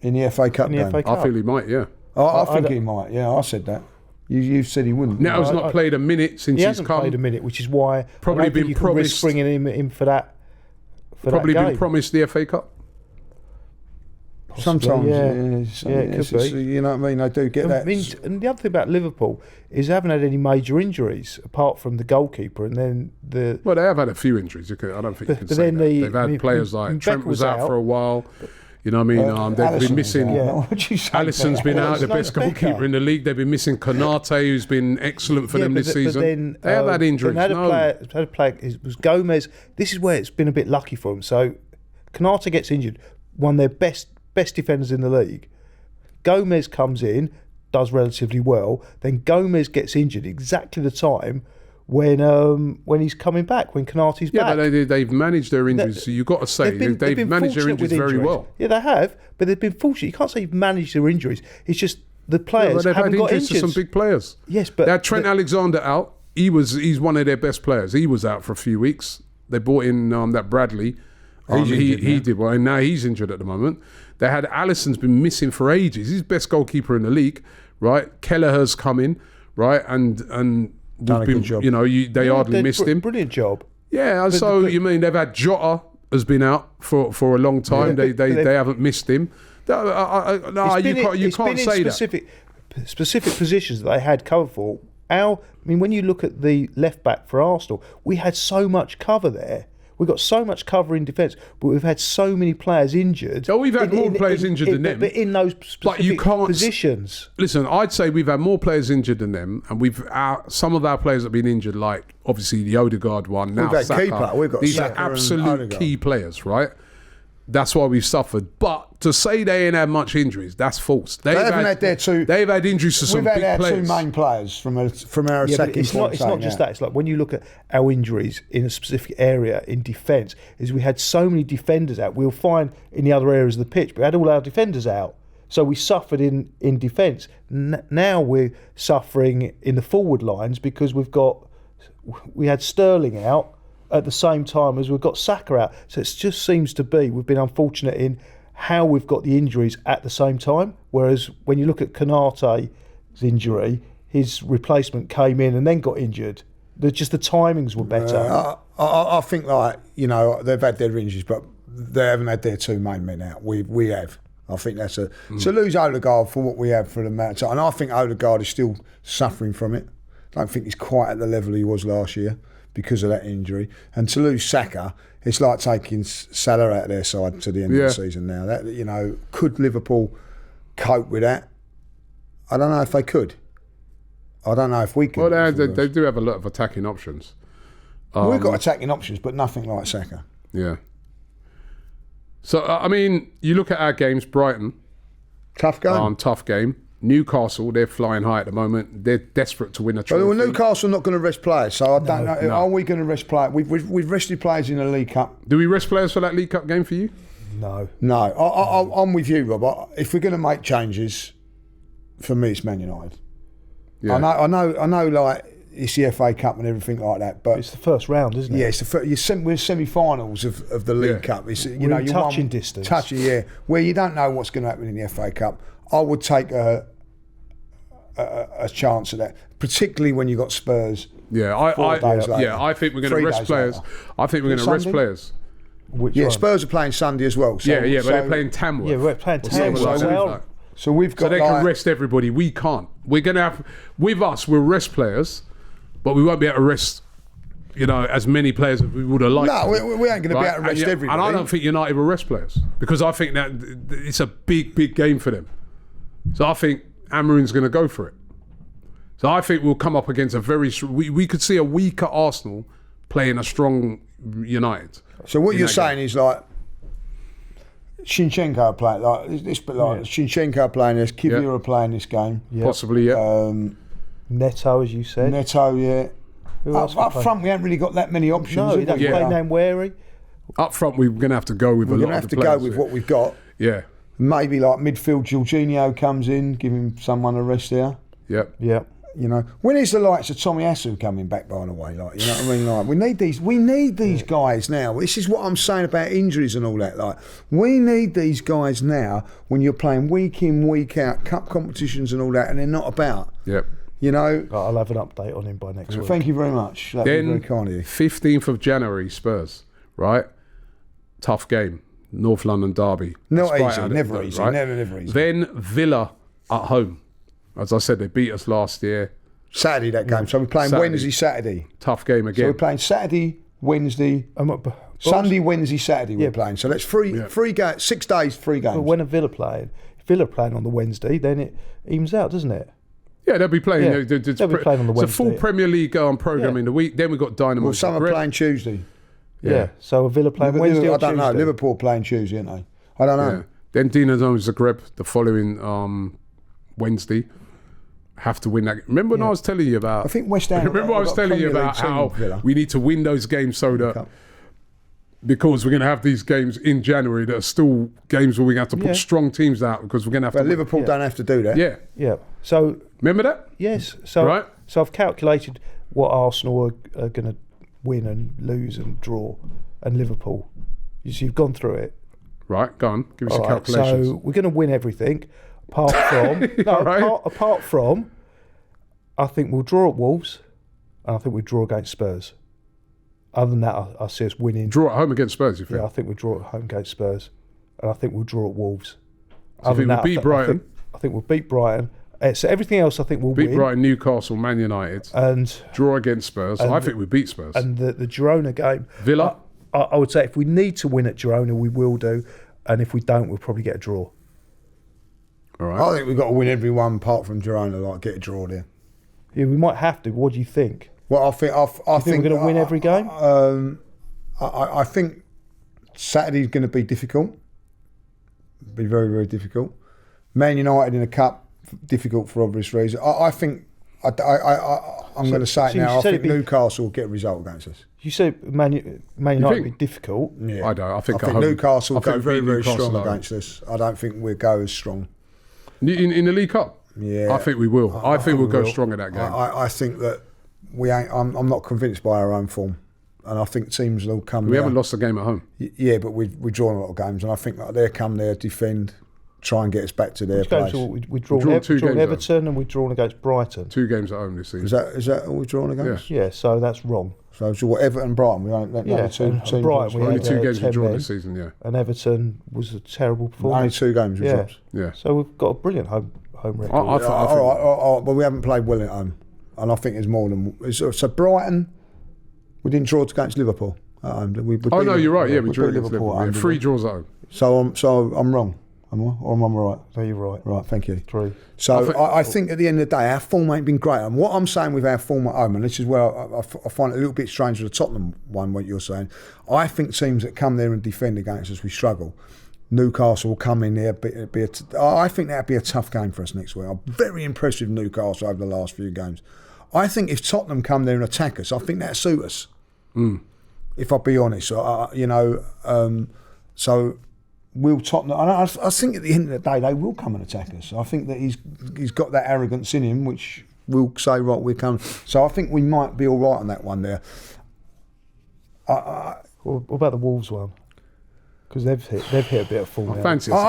in the FA Cup game. I feel he might, yeah. I think he might, yeah, I said that. You said he wouldn't. Neto's not played a minute since he's come. He hasn't played a minute, which is why probably been promised bringing him in for that. Probably been promised the FA Cup. Sometimes, yeah, it could be. You know what I mean? I do get that. And the other thing about Liverpool is they haven't had any major injuries apart from the goalkeeper, and then the. Well, they have had a few injuries. I don't think you can say that. They've had players like Trent was out for a while. You know what I mean? They've been missing. Alisson's been out, the best goalkeeper in the league. They've been missing Konate, who's been excellent for them this season. They have had injuries. Had a player, it was Gomez. This is where it's been a bit lucky for them. So Konate gets injured, one of their best defenders in the league. Gomez comes in, does relatively well. Then Gomez gets injured exactly the time when he's coming back, when Konate's back. Yeah, but they've managed their injuries. So you've got to say they've managed their injuries very well. Yeah, they have, but they've been fortunate. You can't say you've managed their injuries. It's just the players haven't got injuries. To some big players. Yes, but they had Trent Alexander out. He's one of their best players. He was out for a few weeks. They brought in that Bradley. He did well, and now he's injured at the moment. They had Alisson's been missing for ages. He's best goalkeeper in the league, right? Kelleher's come in, right, and done a good job. They hardly missed him. Brilliant job. Yeah, you mean they've had Jota has been out for a long time. They haven't missed him. No, you can't say specific positions that they had cover for. When you look at the left back for Arsenal, we had so much cover there. We got so much cover in defence, but we've had so many players injured. Oh, we've had more players injured than them. But in those specific positions. Listen, I'd say we've had more players injured than them, and some of our players have been injured, like obviously the Odegaard one. Now we've Saka. Keeper. We've got These Saka are absolute key players, right? That's why we've suffered. But to say they ain't had much injuries, that's false. They haven't had their two. They've had injuries to some big players. We've had our two main players from our attacking. It's not just that. It's like when you look at our injuries in a specific area in defence, is we had so many defenders out. We'll find in the other areas of the pitch, but we had all our defenders out. So we suffered in defence. Now we're suffering in the forward lines because we had Sterling out at the same time as we've got Saka out. So it just seems to be we've been unfortunate in how we've got the injuries at the same time. Whereas when you look at Konate's injury, his replacement came in and then got injured. The timings were better. I think they've had their injuries, but they haven't had their two main men out. We have. I think that's to lose Odegaard for what we have for the match. And I think Odegaard is still suffering from it. I don't think he's quite at the level he was last year because of that injury. And to lose Saka, it's like taking Salah out of their side to the end of the season now. That could Liverpool cope with that? I don't know if they could. I don't know if we could. Well, they do have a lot of attacking options. We've got attacking options, but nothing like Saka. Yeah. So, you look at our games, Brighton. Tough game. Tough game. Newcastle, they're flying high at the moment. They're desperate to win a trophy. Well, Newcastle are not going to rest players, so I don't know. No. Are we going to rest players? We've rested players in the League Cup. Do we rest players for that League Cup game for you? No. I'm with you, Rob. If we're going to make changes, for me, it's Man United. Yeah. I know. Like it's the FA Cup and everything like that, but it's the first round, isn't it? Yeah, we're semi-finals of the League Cup. It's you're touching distance. Where you don't know what's going to happen in the FA Cup. I would take a chance at that, particularly when you got Spurs. Yeah, I think we're going to rest players. I think we're going to rest players. Spurs are playing Sunday as well. So, but they're playing Tamworth. Yeah, we're playing Tamworth. So we've got. So they can rest everybody. We can't. We're going to have with us. We'll rest players, but we won't be able to rest. As many players as we would have liked. No, we ain't going to be able to rest everybody. And I don't think United will rest players because I think that it's a big game for them. So I think Amarin's going to go for it. So I think we'll come up against we could see a weaker Arsenal playing a strong United. So what you're saying is like Shinchenko playing Shinchenko playing this, Kivira playing this game. Yep. Possibly, yeah. Neto, as you said. Neto, yeah. Up front, we haven't really got that many options. No, he doesn't play Nambweri. Up front, we're going to have to go with a lot of the players. We're going to have to go with what we've got. Yeah. Maybe like midfield, Jorginho comes in, giving someone a rest there. Yep. When is the likes of Tommy Asu coming back? By the way, like we need these guys now. This is what I'm saying about injuries and all that. Like we need these guys now when you're playing week in, week out, cup competitions and all that, and they're not about. Yep. I'll have an update on him by next week. Thank you very much. That'd be very kind of you. 15th of January, Spurs. Right, tough game. North London derby. Not easy, never easy, right? never easy. Then Villa at home. As I said, they beat us last year. Saturday that game. So we're playing Wednesday, Saturday. Tough game again. So we're playing Saturday, Wednesday, Sunday, Wednesday, Saturday we're playing. So that's three games, 6 days, 3 games. But when are Villa playing? If Villa playing on the Wednesday, then it evens out, doesn't it? Yeah, they'll be playing. Yeah, they'll be playing on the Wednesday. It's a full Premier League programme in the week. Then we've got Dynamo. Well, some are playing Tuesday. Yeah. So Villa playing Wednesday or Tuesday? I don't know. Liverpool playing Tuesday, aren't they? I don't know. Yeah. Then Dinamo Zagreb the following Wednesday. Have to win that. Remember when I was telling you about? I think West Ham. Remember I was telling you about how we need to win those games so that because we're going to have these games in January that are still games where we have to put strong teams out because we're going to have to. But Liverpool don't have to do that. Yeah. So remember that? Yes. So I've calculated what Arsenal are going to win and lose and draw, and Liverpool. You've gone through it. Right, go on. Give us your calculations. So we're going to win everything, apart from, I think we'll draw at Wolves, and I think we'll draw against Spurs. Other than that, I see us winning. Draw at home against Spurs, you think? Yeah, I think we'll draw at home against Spurs, and I think we'll draw at Wolves. I think we'll beat Brighton. I think we'll beat Brighton. So everything else, I think we'll beat win. Brighton, Newcastle, Man United, and draw against Spurs. I think we beat Spurs. And the Girona game, Villa. I would say if we need to win at Girona, we will do, and if we don't, we'll probably get a draw. All right. I think we've got to win every one apart from Girona. Like get a draw there. Yeah, we might have to. What do you think? Well, I think we're going to win every game. I think Saturday's going to be difficult. Be very, very difficult. Man United in the cup, difficult for obvious reasons. I think I'm going to say it now. I think Newcastle will get a result against us. You said Man United will be difficult. Yeah. I don't. I think Newcastle will go very, very strong against us. I don't think we'll go as strong. In the League Cup? Yeah. I think we will. I think we'll go strong in that game. I think that we ain't. I'm not convinced by our own form. And I think teams will come. We haven't lost a game at home. Yeah, but we've drawn a lot of games, and I think that they'll come there, defend, try and get us back to their place. We've drawn Everton and we've drawn against Brighton. 2 games at home this season. Is that all we've drawn against? Yeah, so that's wrong. So what, Everton and Brighton, we only Brighton, only 2 games we've drawn this season, yeah. And Everton was a terrible performance. Only 2 games we've dropped. Yeah. So we've got a brilliant home record. All right, but we haven't played well at home. And I think it's more than... So Brighton, we didn't draw against Liverpool at home. You're right. Yeah, we drew against Liverpool. 3 draws at home. So I'm wrong. Am I? Or am I right? No, you're right. Right, thank you. 3. So I think at the end of the day, our form ain't been great. And what I'm saying with our form at home, and this is where I find it a little bit strange with the Tottenham one, what you're saying, I think teams that come there and defend against us, we struggle. Newcastle will come in there. I think that'd be a tough game for us next week. I'm very impressed with Newcastle over the last few games. I think if Tottenham come there and attack us, I think that'd suit us. If I'll be honest. So will Tottenham... I think at the end of the day, they will come and attack us. I think that he's got that arrogance in him, which will say, right, we'll come. So I think we might be all right on that one there. What about the Wolves one? Because they've hit a bit of form. I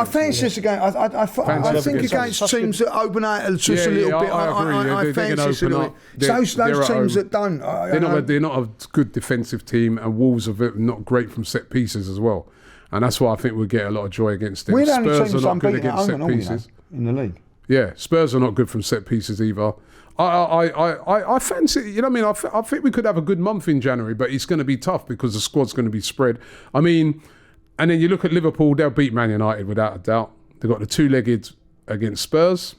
fancy this again. I think against teams that open out just a little bit. I fancy this a little bit. Those teams that don't. They're not a good defensive team, and Wolves are not great from set pieces as well. And that's why I think we'll get a lot of joy against them. Spurs are not good against set pieces in the league. Yeah, Spurs are not good from set pieces either. I fancy, you know what I mean? I think we could have a good month in January, but it's going to be tough because the squad's going to be spread. I mean, and then you look at Liverpool, they'll beat Man United without a doubt. They've got the 2-legged against Spurs.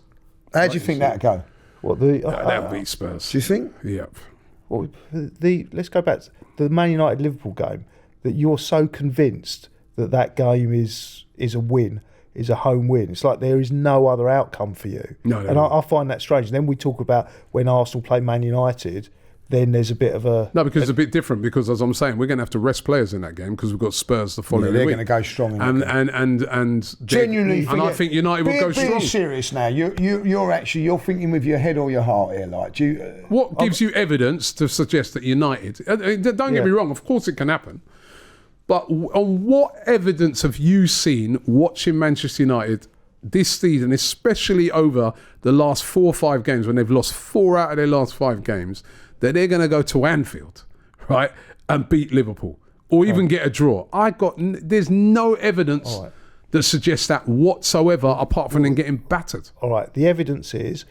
How do you think that'll go? They'll beat Spurs. Do you think? Yeah. Well, let's go back to the Man United-Liverpool game, that you're so convinced that game is a win, is a home win. It's like there is no other outcome for you. No. I find that strange. And then we talk about when Arsenal play Man United, then there's a bit of a... No, because it's a bit different, because as I'm saying, we're going to have to rest players in that game because we've got Spurs the following week. They're going to go strong. And genuinely, I think United will go strong. Be serious now. You're thinking with your head or your heart here. Like, what gives you evidence to suggest that United... Don't get me wrong, of course it can happen. But on what evidence have you seen watching Manchester United this season, especially over the last 4 or 5 games, when they've lost 4 out of their last 5 games, that they're going to go to Anfield, right, and beat Liverpool, or even get a draw? There's no evidence that suggests that whatsoever, apart from them getting battered. All right, the evidence is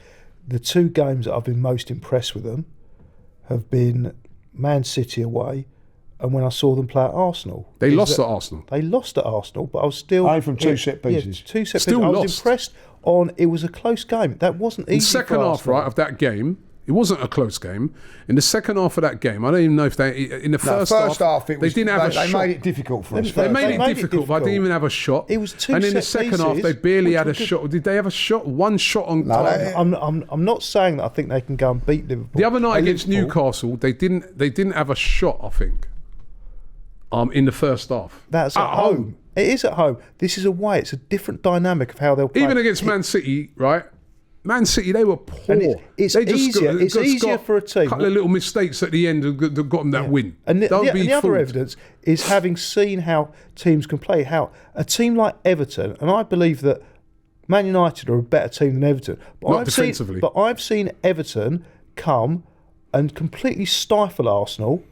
the 2 games that I've been most impressed with them have been Man City away, and when I saw them play at Arsenal. They lost at Arsenal. They lost at Arsenal, but I was still... Only from 2 set pieces. 2 set still pieces. Lost. I was impressed it was a close game. That wasn't easy. In the second half, right, of that game, it wasn't a close game. In the second half of that game, I don't even know if they... In the first half they didn't have a shot. They made it difficult for us. They made it difficult, but they didn't even have a shot. It was 2 And in the set second half, they barely had a shot. Did they have a shot? 1 shot on target? I'm not saying that I think they can go and beat Liverpool. The other night against Newcastle, they didn't have a shot, I think, in the first half. That's at home. It is at home. This is away. It's a different dynamic of how they'll play. Even against Man City, right? Man City, they were poor. And it's easier for a team. A couple of little mistakes at the end that got them that win. And the other evidence is having seen how teams can play, how a team like Everton, and I believe that Man United are a better team than Everton. Not defensively. But I've seen Everton come and completely stifle Arsenal.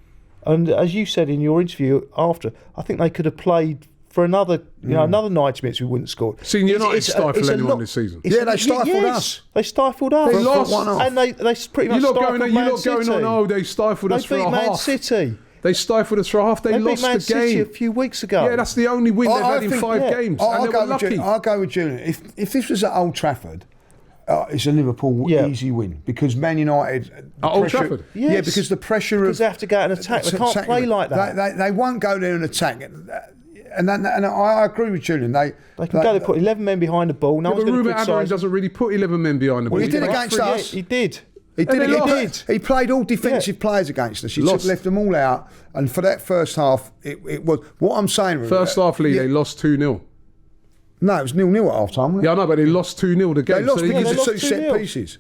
And as you said in your interview after, I think they could have played for another, another 90 minutes we wouldn't score. Seen United stifle anyone this season. Yeah, they stifled us. They stifled us. They lost. And they pretty much stifled Man City. They stifled us for a half. They beat Man City. They stifled us for a half. They lost beat Man the game City a few weeks ago. Yeah, that's the only win they've had in 5 games. And they were lucky. I'll go with Julian. If this was at Old Trafford, it's a Liverpool easy win because Man United at Old Trafford. Yes. Yeah, because the pressure because they have to go out and attack. They can't play like that. They won't go there and attack. And I agree with Julian. They can go. They put 11 men behind the ball. No one's going to criticise. Ruben Amorim doesn't really put 11 men behind the ball. Well, he did against us. He did. He did. He played all defensive players against us. He left them all out, and for that first half, it was what I'm saying. First half, Lee, they lost 2-0. No, it was 0-0 at half time. Yeah, I know, but they lost 2-0 the game. They lost because of 2 set pieces.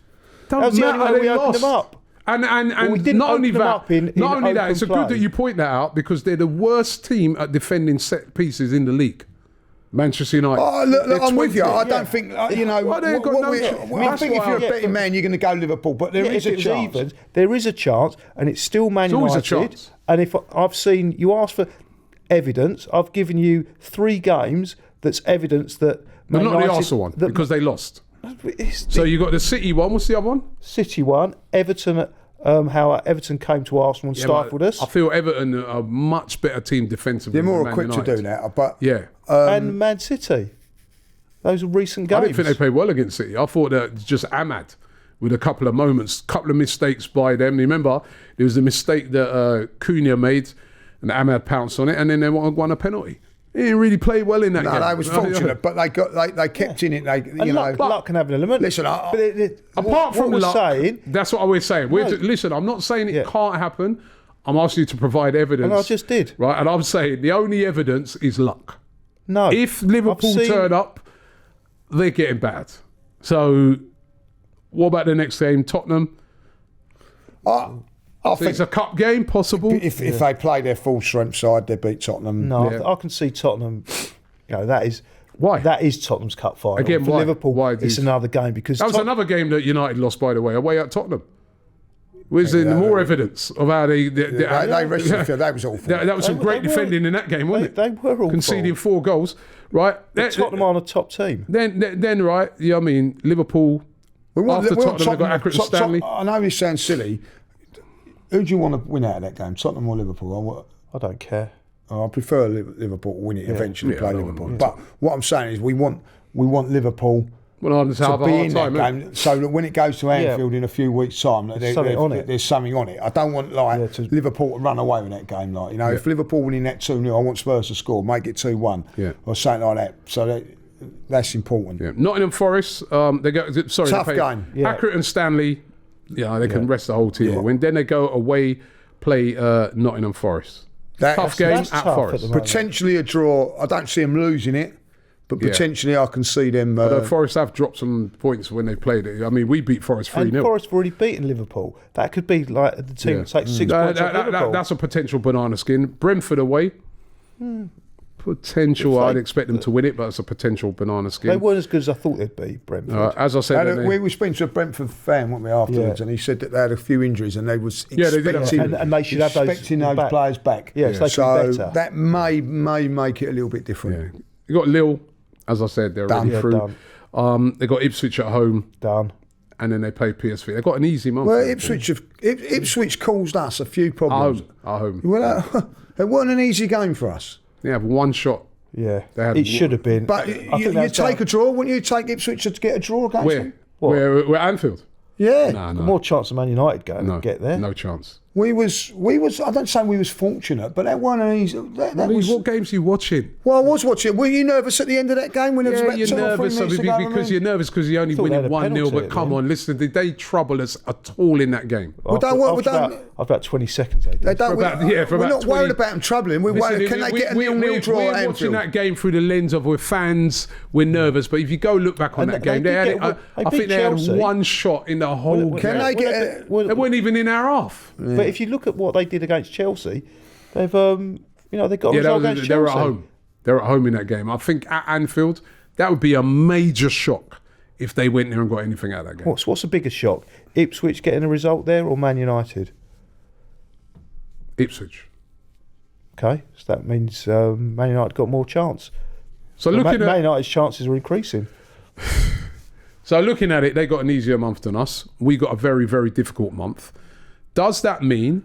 That was the only way we opened them up. And we didn't not only open them up in not only that, it's open good play. that you point that out because they're the worst team at defending set pieces in the league. Manchester United. Oh, look, I'm with you. I don't think, I think if you're a betting man, you're going to go Liverpool, but there is a chance. There is a chance, and it's still Man United. Always a chance. And if I've seen, you asked for evidence, I've given you 3 games that's evidence that But not the Arsenal one, because they lost. So you got the City one. What's the other one? City one. Everton. How Everton came to Arsenal and stifled us. I feel Everton are a much better team defensively. They're more than equipped to do that, but and Man City. Those are recent games. I didn't think they played well against City. I thought that just Ahmad with a couple of moments, couple of mistakes by them. Remember, there was a mistake that Cunha made, and Ahmad pounced on it, and then they won a penalty. He didn't really play well in that game. No, they was fortunate, but they kept in it. Luck can have an element. Listen, apart from luck, that's what I was saying. Listen, I'm not saying it can't happen. I'm asking you to provide evidence. And I just did. Right, and I'm saying the only evidence is luck. No. If Liverpool turn up, they're getting bad. So, what about the next game, Tottenham? I think it's a cup game, possible. If they play their full strength side, they beat Tottenham. No, I can see Tottenham. That is why that is Tottenham's cup final. Again, for why? Liverpool, why it's another game because that was another game that United lost, by the way, away at Tottenham. Was there more evidence of how they rested? That was awful. That was some great defending in that game, wasn't it? They were awful. Conceding 4 goals, right? Tottenham are a top team. Then right? Yeah, I mean Liverpool. After Tottenham, they got Accrington Stanley. I know this sounds silly. Who do you want to win out of that game, Tottenham or Liverpool? I don't care. I prefer Liverpool to win it eventually. Play Liverpool, but what I'm saying is we want Liverpool to be in that game, so that when it goes to Anfield in a few weeks' time, there's something on it. I don't want Liverpool to run away with that game. If Liverpool winning that 2-0, I want Spurs to score, make it 2-1, or something like that. So that's important. Yeah. Nottingham Forest, they go. Tough game. Accrington Stanley. Yeah, they can rest the whole team or win. Then they go away, play Nottingham Forest. Tough game at Forest. Potentially a draw. I don't see them losing it, but potentially I can see them. Although Forest have dropped some points when they played it. I mean, we beat Forest 3-0. And Forest have already beaten Liverpool. That could be like the team that takes 6 points off Liverpool. That's a potential banana skin. Brentford away. Potential. I'd expect them to win it, but it's a potential banana skin. They weren't as good as I thought they'd be, Brentford. As I said, we were speaking to a Brentford fan, weren't we, afterwards, and he said that they had a few injuries and they was expecting, and they should have those players back. Yeah, so that may make it a little bit different. Yeah. You got Lille, as I said, they're already through. They got Ipswich at home. Done. And then they play PSV. They've got an easy month. Well, Ipswich caused us a few problems. At home. Well, it wasn't an easy game for us. They have one shot. Yeah, it should have been. But you take a draw. Wouldn't you take Ipswich to get a draw against them? We're Anfield. Yeah. No. More chance of Man United going to get there. No chance. We was. I don't say we was fortunate, but that wasn't an easy. What games are you watching? Well, I was watching. Were you nervous at the end of that game when it was about 2 or 3 nervous minutes to go? Because you're nervous because you're only winning 1-0. But come on, listen, did they trouble us at all in that game? About 20 seconds. We're not worried about them troubling. We're worried. Can they get a 0-0 draw at Anfield? We're watching that game through the lens of we're fans. We're nervous. But if you go look back on that game, I think they had one shot in the whole game. Can they get? They weren't even in our half. But if you look at what they did against Chelsea, they've they got a result against Chelsea. They're at home. They're at home in that game. I think at Anfield, that would be a major shock if they went there and got anything out of that game. What's the biggest shock? Ipswich getting a result there or Man United? Ipswich. Okay, so that means Man United got more chance. So Man United's chances are increasing. So looking at it, they got an easier month than us. We got a very, very difficult month. Does that mean,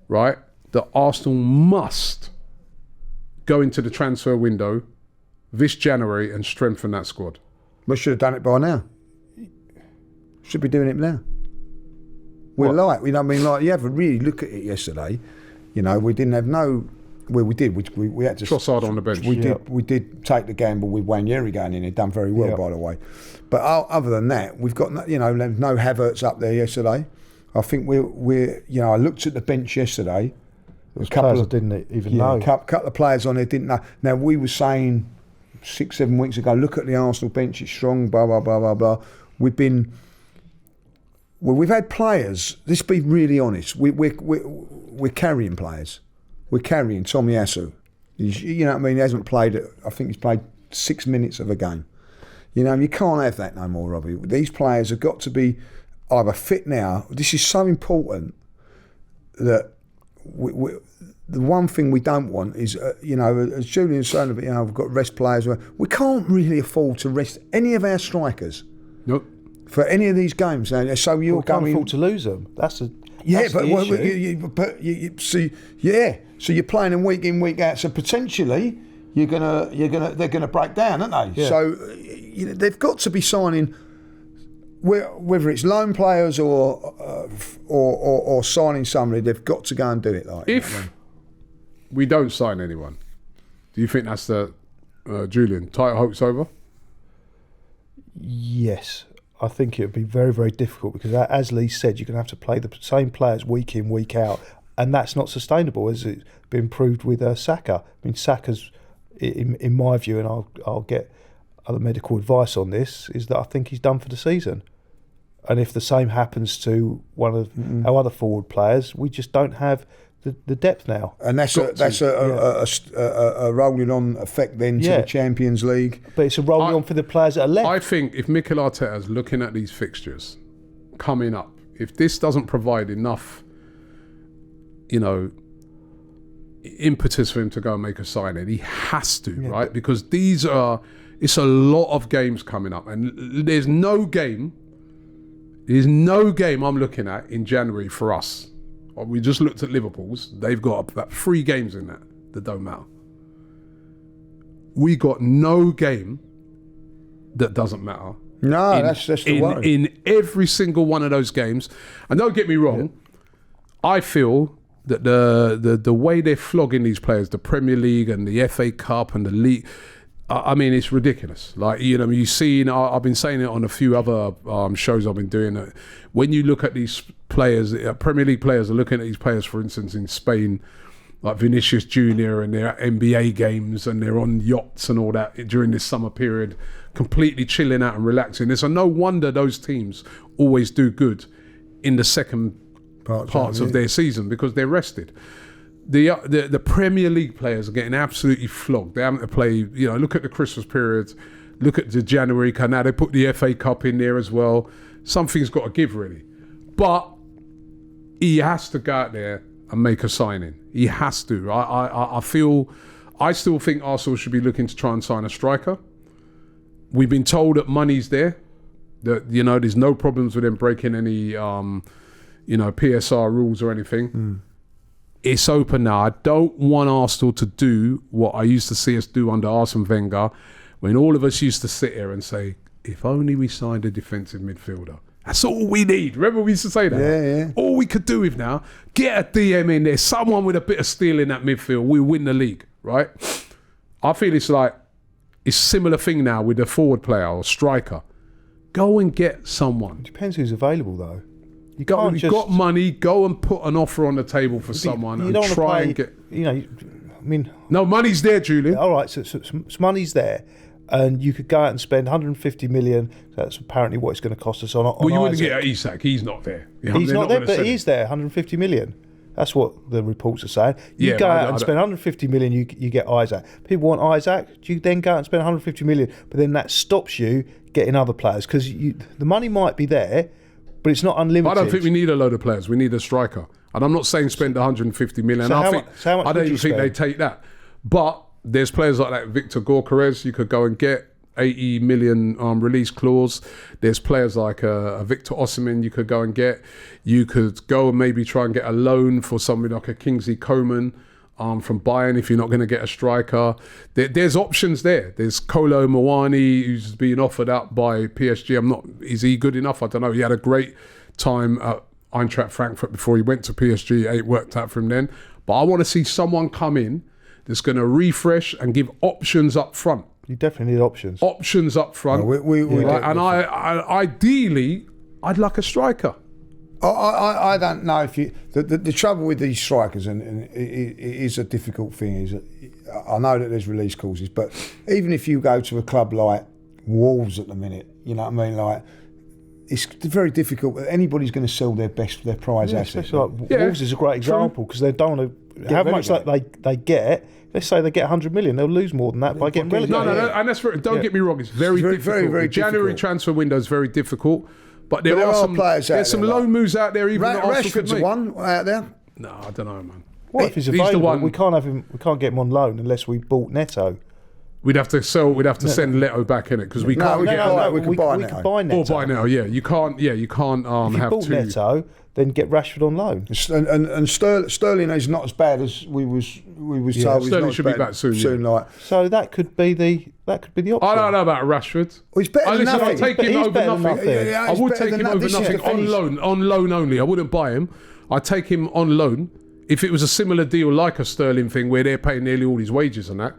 right, that Arsenal must go into the transfer window this January and strengthen that squad? We should have done it by now. Should be doing it now. We have a really look at it yesterday. We didn't have no. Well, we did. We had to. Trossard on the bench. We did take the gamble with Wanyeri going in. He'd done very well, by the way. But other than that, we've got no Havertz up there yesterday. I think we're. I looked at the bench yesterday. There was a couple of didn't even know. Couple of players on there didn't know. Now we were saying 6-7 weeks ago, look at the Arsenal bench. It's strong. Blah blah blah blah blah. We've had players. Let's be really honest. We're carrying players. We're carrying Tommy Asu. You know what I mean? He hasn't played. I think he's played 6 minutes of a game. You can't have that no more, Robbie. These players have got to be either fit now. This is so important that the one thing we don't want is, as Julian's saying, we've got rest players. We can't really afford to rest any of our strikers. Nope. For any of these games. So you're we can't afford to lose them. That's the issue. So you're playing them week in, week out. So potentially they're gonna break down, aren't they? Yeah. So they've got to be signing, whether it's loan players or signing somebody. They've got to go and do it. If we don't sign anyone, do you think that's the Julian title hope's over? Yes. I think it would be very, very difficult because, as Lee said, you're going to have to play the same players week in, week out, and that's not sustainable, as it's been proved with Saka. I mean, Saka's, in my view, and I'll get other medical advice on this, is that I think he's done for the season. And if the same happens to one of our other forward players, we just don't have the depth now. And that's a rolling on effect then to the Champions League. But it's a rolling on for the players that are left. I think if Mikel Arteta is looking at these fixtures coming up, if this doesn't provide enough, impetus for him to go and make a signing, he has to, right? Because it's a lot of games coming up, and there's no game I'm looking at in January for us. We just looked at Liverpool's. They've got about 3 games in that don't matter. We got no game that doesn't matter. No, that's the worry. In every single one of those games. And don't get me wrong, I feel that the way they're flogging these players, the Premier League and the FA Cup and the league, I mean, it's ridiculous. Like, you see, I've been saying it on a few other shows I've been doing. When you look at these players, Premier League players are looking at these players, for instance, in Spain, like Vinicius Jr. and their NBA games, and they're on yachts and all that during this summer period, completely chilling out and relaxing. It's no wonder those teams always do good in the second parts of their season because they're rested. The Premier League players are getting absolutely flogged. They having to play, look at the Christmas period, look at the January. Now they put the FA Cup in there as well. Something's got to give, really. But he has to go out there and make a signing. He has to. I still think Arsenal should be looking to try and sign a striker. We've been told that money's there, that there's no problems with them breaking any PSR rules or anything. It's open now. I don't want Arsenal to do what I used to see us do under Arsene Wenger, when all of us used to sit here and say, if only we signed a defensive midfielder. That's all we need. Remember we used to say that? Yeah. All we could do is now, get a DM in there, someone with a bit of steel in that midfield, we win the league, right? I feel it's a similar thing now with a forward player or striker. Go and get someone. It depends who's available, though. You've got money, go and put an offer on the table for someone and try and get... No, money's there, Julian. All right, so money's there. And you could go out and spend 150 million. That's apparently what it's going to cost us on Well, you wouldn't Isaac. get Isak. He's not there. He's not there, but he's there, 150 million. That's what the reports are saying. You go out and spend 150 million, you get Isaac. People want Isaac. Do you then go out and spend 150 million? But then that stops you getting other players because the money might be there, but it's not unlimited. I don't think we need a load of players. We need a striker. And I'm not saying spend 150 million. So I how much I don't would you even think they spend? take that. But there's players like that, Victor Gyökeres, you could go and get 80 million release clause. There's players like a Victor Osimhen you could go and get. You could go and maybe try and get a loan for somebody like a Kingsley Coman from Bayern if you're not going to get a striker. There's options there. There's Kolo Muani who's being offered out by PSG. Is he good enough? I don't know. He had a great time at Eintracht Frankfurt before he went to PSG. It worked out for him then. But I want to see someone come in that's going to refresh and give options up front. You definitely need options. Options up front. And ideally, I'd like a striker. I don't know if you. The trouble with these strikers, and it is a difficult thing, is that I know that there's release clauses, but even if you go to a club like Wolves at the minute, you know what I mean? Like, it's very difficult. Anybody's going to sell their prize asset. Wolves is a great example because they don't want to. How much they get? Let's say they get 100 million, they'll lose more than that by getting relegated. No, and that's don't get me wrong. It's very difficult. Very the January difficult. Transfer window is very difficult, but there are some players. There's some loan moves out there. Even Rashford's one out there. No, I don't know, man. What if he's available? We can't have him. We can't get him on loan unless we bought Neto. We'd have to sell. We'd have to send Leto back in it because we can't. We could buy Neto. Or buy Neto. Yeah, you can't. Yeah, you can't. If you have bought two. Neto, then get Rashford on loan. And Sterling is not as bad as we was told. Sterling should be back soon. So that could be the option. I don't know about Rashford. Well, he's better than nothing. I'll take him over nothing. Yeah, I would take him over nothing on loan only. I wouldn't buy him. I'd take him on loan if it was a similar deal like a Sterling thing where they're paying nearly all his wages and that.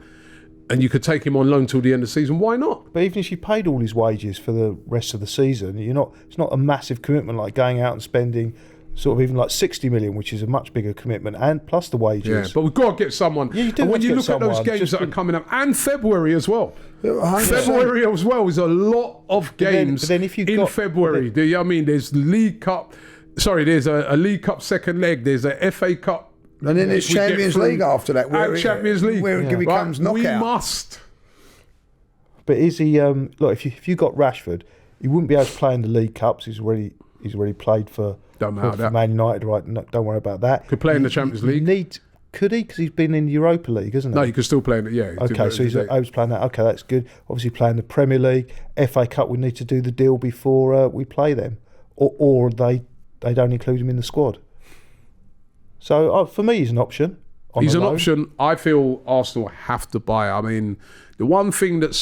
And you could take him on loan till the end of the season. Why not? But even if you paid all his wages for the rest of the season, it's not a massive commitment like going out and spending sort of even like 60 million, which is a much bigger commitment, and plus the wages. Yeah, but we've got to get someone. Yeah, you do. And when you look at those games that are coming up, and February as well. 100%. February as well is a lot of games but then if you've in got, February. There's League Cup. Sorry, there's a League Cup second leg. There's a FA Cup. And then there's Champions League after that. Champions League. Where it becomes knockout. We must. But is he? Look, if you got Rashford, he wouldn't be able to play in the League Cups. He's already played for Man United, right? No, don't worry about that. Could play in the Champions League. Could he? Because he's been in the Europa League, hasn't he? No, he could still play in it. Yeah. Okay, so I was playing that. Okay, that's good. Obviously, playing the Premier League, FA Cup. We need to do the deal before we play them, or they don't include him in the squad. So for me, he's an option. He's an option. I feel Arsenal have to buy. I mean, the one thing that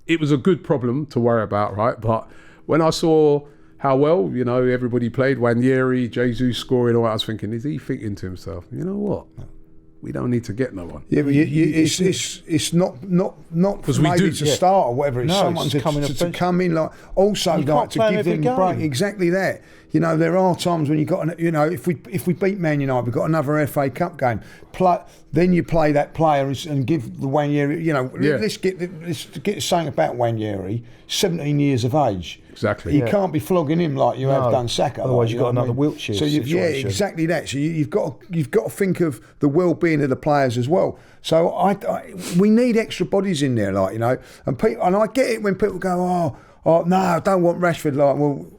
it was a good problem to worry about, right? But when I saw how well, everybody played, Wanyeri, Jesus scoring, all that, I was thinking, is he thinking to himself, you know what? We don't need to get no one. Yeah, but it's not because we do to start or whatever. It's someone to come in, like also like to give them a break. Exactly that. There are times when you got, if we beat Man United, we've got another FA Cup game. Then you play that player and give the Wanyeri. Let's get something about Wanyeri. 17 years of age. Exactly. You can't be flogging him like you have done Saka. Otherwise, you've got another Wiltshire situation. Exactly that. So you've got to think of the well-being of the players as well. So we need extra bodies in there, and I get it when people go, oh no, I don't want Rashford.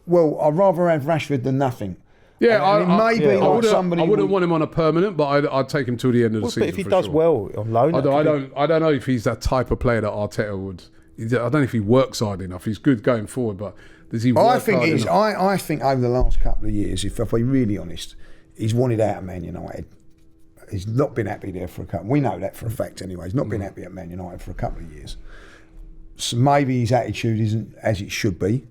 Well, I'd rather have Rashford than nothing. Yeah, I wouldn't want him on a permanent, but I'd take him till the end of the season. But if he does well on loan, I don't know if he's that type of player that Arteta would. I don't know if he works hard enough. He's good going forward, but does he work hard enough? I think over the last couple of years, if we're really honest, he's wanted out of Man United. He's not been happy there for a couple. We know that for a fact anyway. He's not been happy at Man United for a couple of years. So maybe his attitude isn't as it should be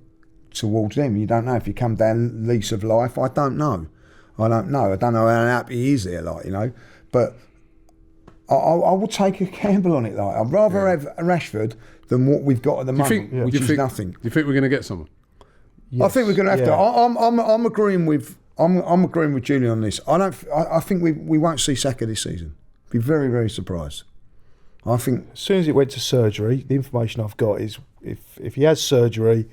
towards them. You don't know if you come down lease of life. I don't know. I don't know how happy he is there, But I would take a gamble on it. I'd rather have Rashford than what we've got at the moment, which is nothing. Do you think we're going to get someone? Yes. I think we're going to have to. I'm agreeing with. I'm agreeing with Julian on this. I think we won't see Saka this season. Be very, very surprised. I think as soon as it went to surgery, the information I've got is if he has surgery,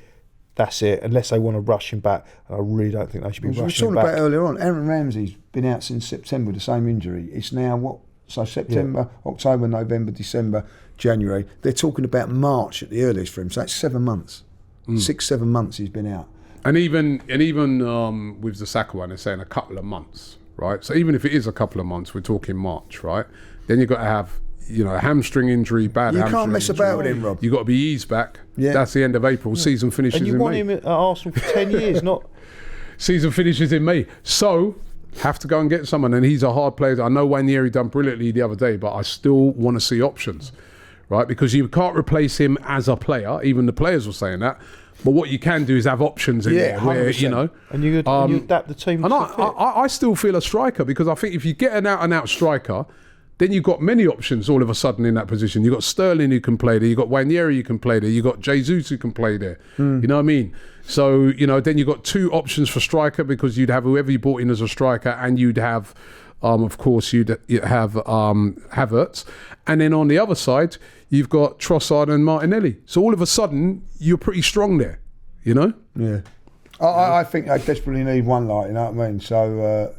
that's it. Unless they want to rush him back, and I really don't think they should be rushing him back. We were talking about earlier on. Aaron Ramsey's been out since September with the same injury. It's now what? So September, October, November, December, January. They're talking about March at the earliest for him. So that's 7 months. 6-7 months he's been out. And even with the Saka one, they're saying a couple of months, right? So even if it is a couple of months, we're talking March, right? Then you've got to have, a hamstring injury, bad hamstring. You can't mess about with him, Rob. You've got to be eased back. Yeah. That's the end of April. Yeah. Season finishes in May. And you want him at Arsenal for 10 years, not... Season finishes in May. So, have to go and get someone. And he's a hard player. I know Wanyeri done brilliantly the other day, but I still want to see options, right? Because you can't replace him as a player. Even the players were saying that. But what you can do is have options in there where, 100%. And you adapt the team and I still feel a striker, because I think if you get an out-and-out striker, then you've got many options all of a sudden in that position. You've got Sterling who can play there. You've got Wanyeri who can play there. You've got Jesus who can play there. You know what I mean? So, then you've got two options for striker, because you'd have whoever you brought in as a striker, and you'd have, of course, you'd have Havertz. And then on the other side, you've got Trossard and Martinelli. So all of a sudden, you're pretty strong there, Yeah. I think they desperately need one light, you know what I mean? So,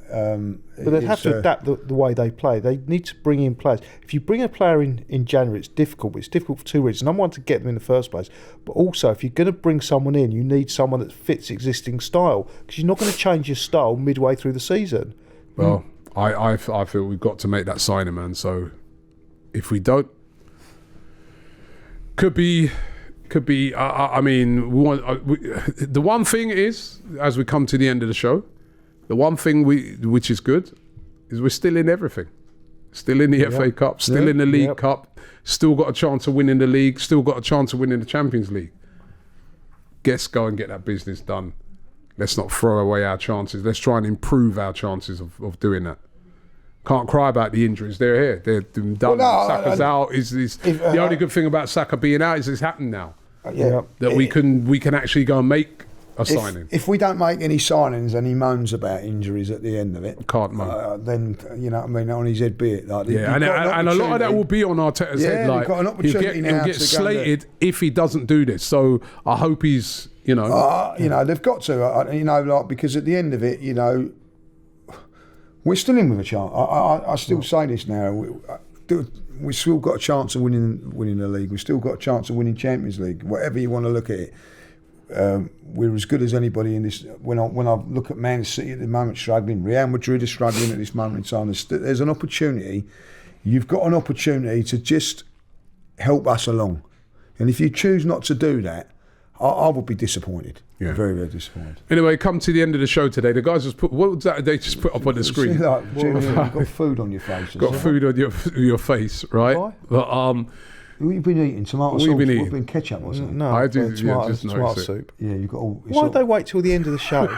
but they'd have to adapt the way they play. They need to bring in players. If you bring a player in January, it's difficult. But it's difficult for two reasons. Number one, to get them in the first place. But also, if you're going to bring someone in, you need someone that fits existing style, because you're not going to change your style midway through the season. Well, I feel we've got to make that signing, man. So if we don't, could be. I mean, the one thing is, as we come to the end of the show, the one thing which is good, is we're still in everything. Still in the FA Cup, still in the League Cup, still got a chance of winning the league, still got a chance of winning the Champions League. Let's go and get that business done. Let's not throw away our chances. Let's try and improve our chances of doing that. Can't cry about the injuries. They're here. They're done. Well, Saka's out. The only good thing about Saka being out is it's happened now. That we can actually go and make a signing. If we don't make any signings and he moans about injuries at the end of it, can't moan. Then you know what I mean. On his head be it. Like, and a lot of that will be on Arteta's head. Like, you've got an opportunity now. He'll get slated if he doesn't do this. So I hope he's they've got to because at the end of it, we're still in with a chance. I still say this now. We've still got a chance of winning the league. We've still got a chance of winning Champions League. Whatever you want to look at it, we're as good as anybody in this. When I look at Man City at the moment struggling, Real Madrid is struggling at this moment in time. There's an opportunity. You've got an opportunity to just help us along, and if you choose not to do that, I would be disappointed. Yeah. Very, very disappointed. Anyway, come to the end of the show today. The guys just put, what was that they just put up on the screen? Julian, you've got food on your face. Got food on your face, right? Why? But, what have you been eating? Tomato sauce? What have you been ketchup or something? No, I do. Tomato soup. Yeah, you've got all... Why did they wait till the end of the show?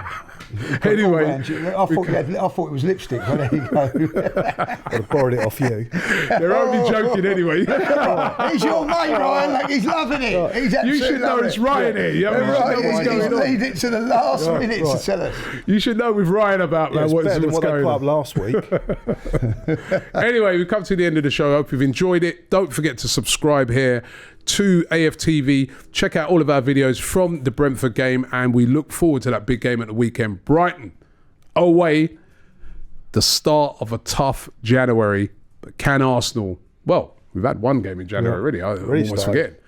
Anyway, I thought it was lipstick. But there you go. I borrowed it off you. They're only joking anyway. He's your mate, Ryan. Like, he's loving it. He's you should know it's Ryan here. He's lead it to the last minute to tell us. You should know with Ryan about what's going on. They put up last week. Anyway, we've come to the end of the show. I hope you've enjoyed it. Don't forget to subscribe here to AFTV. Check out all of our videos from the Brentford game, and we look forward to that big game at the weekend. Brighton away, the start of a tough January. But can Arsenal? Well, we've had one game in January already. I almost forget.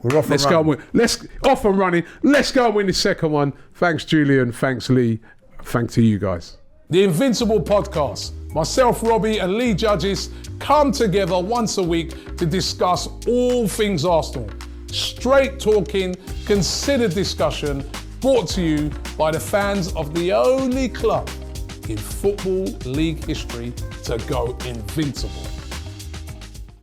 We're off and running. Let's off and running. Let's go and win the second one. Thanks, Julian. Thanks, Lee. Thanks to you guys. The Invincible podcast. Myself, Robbie, and Lee Judges come together once a week to discuss all things Arsenal. Straight talking, considered discussion, brought to you by the fans of the only club in Football League history to go invincible.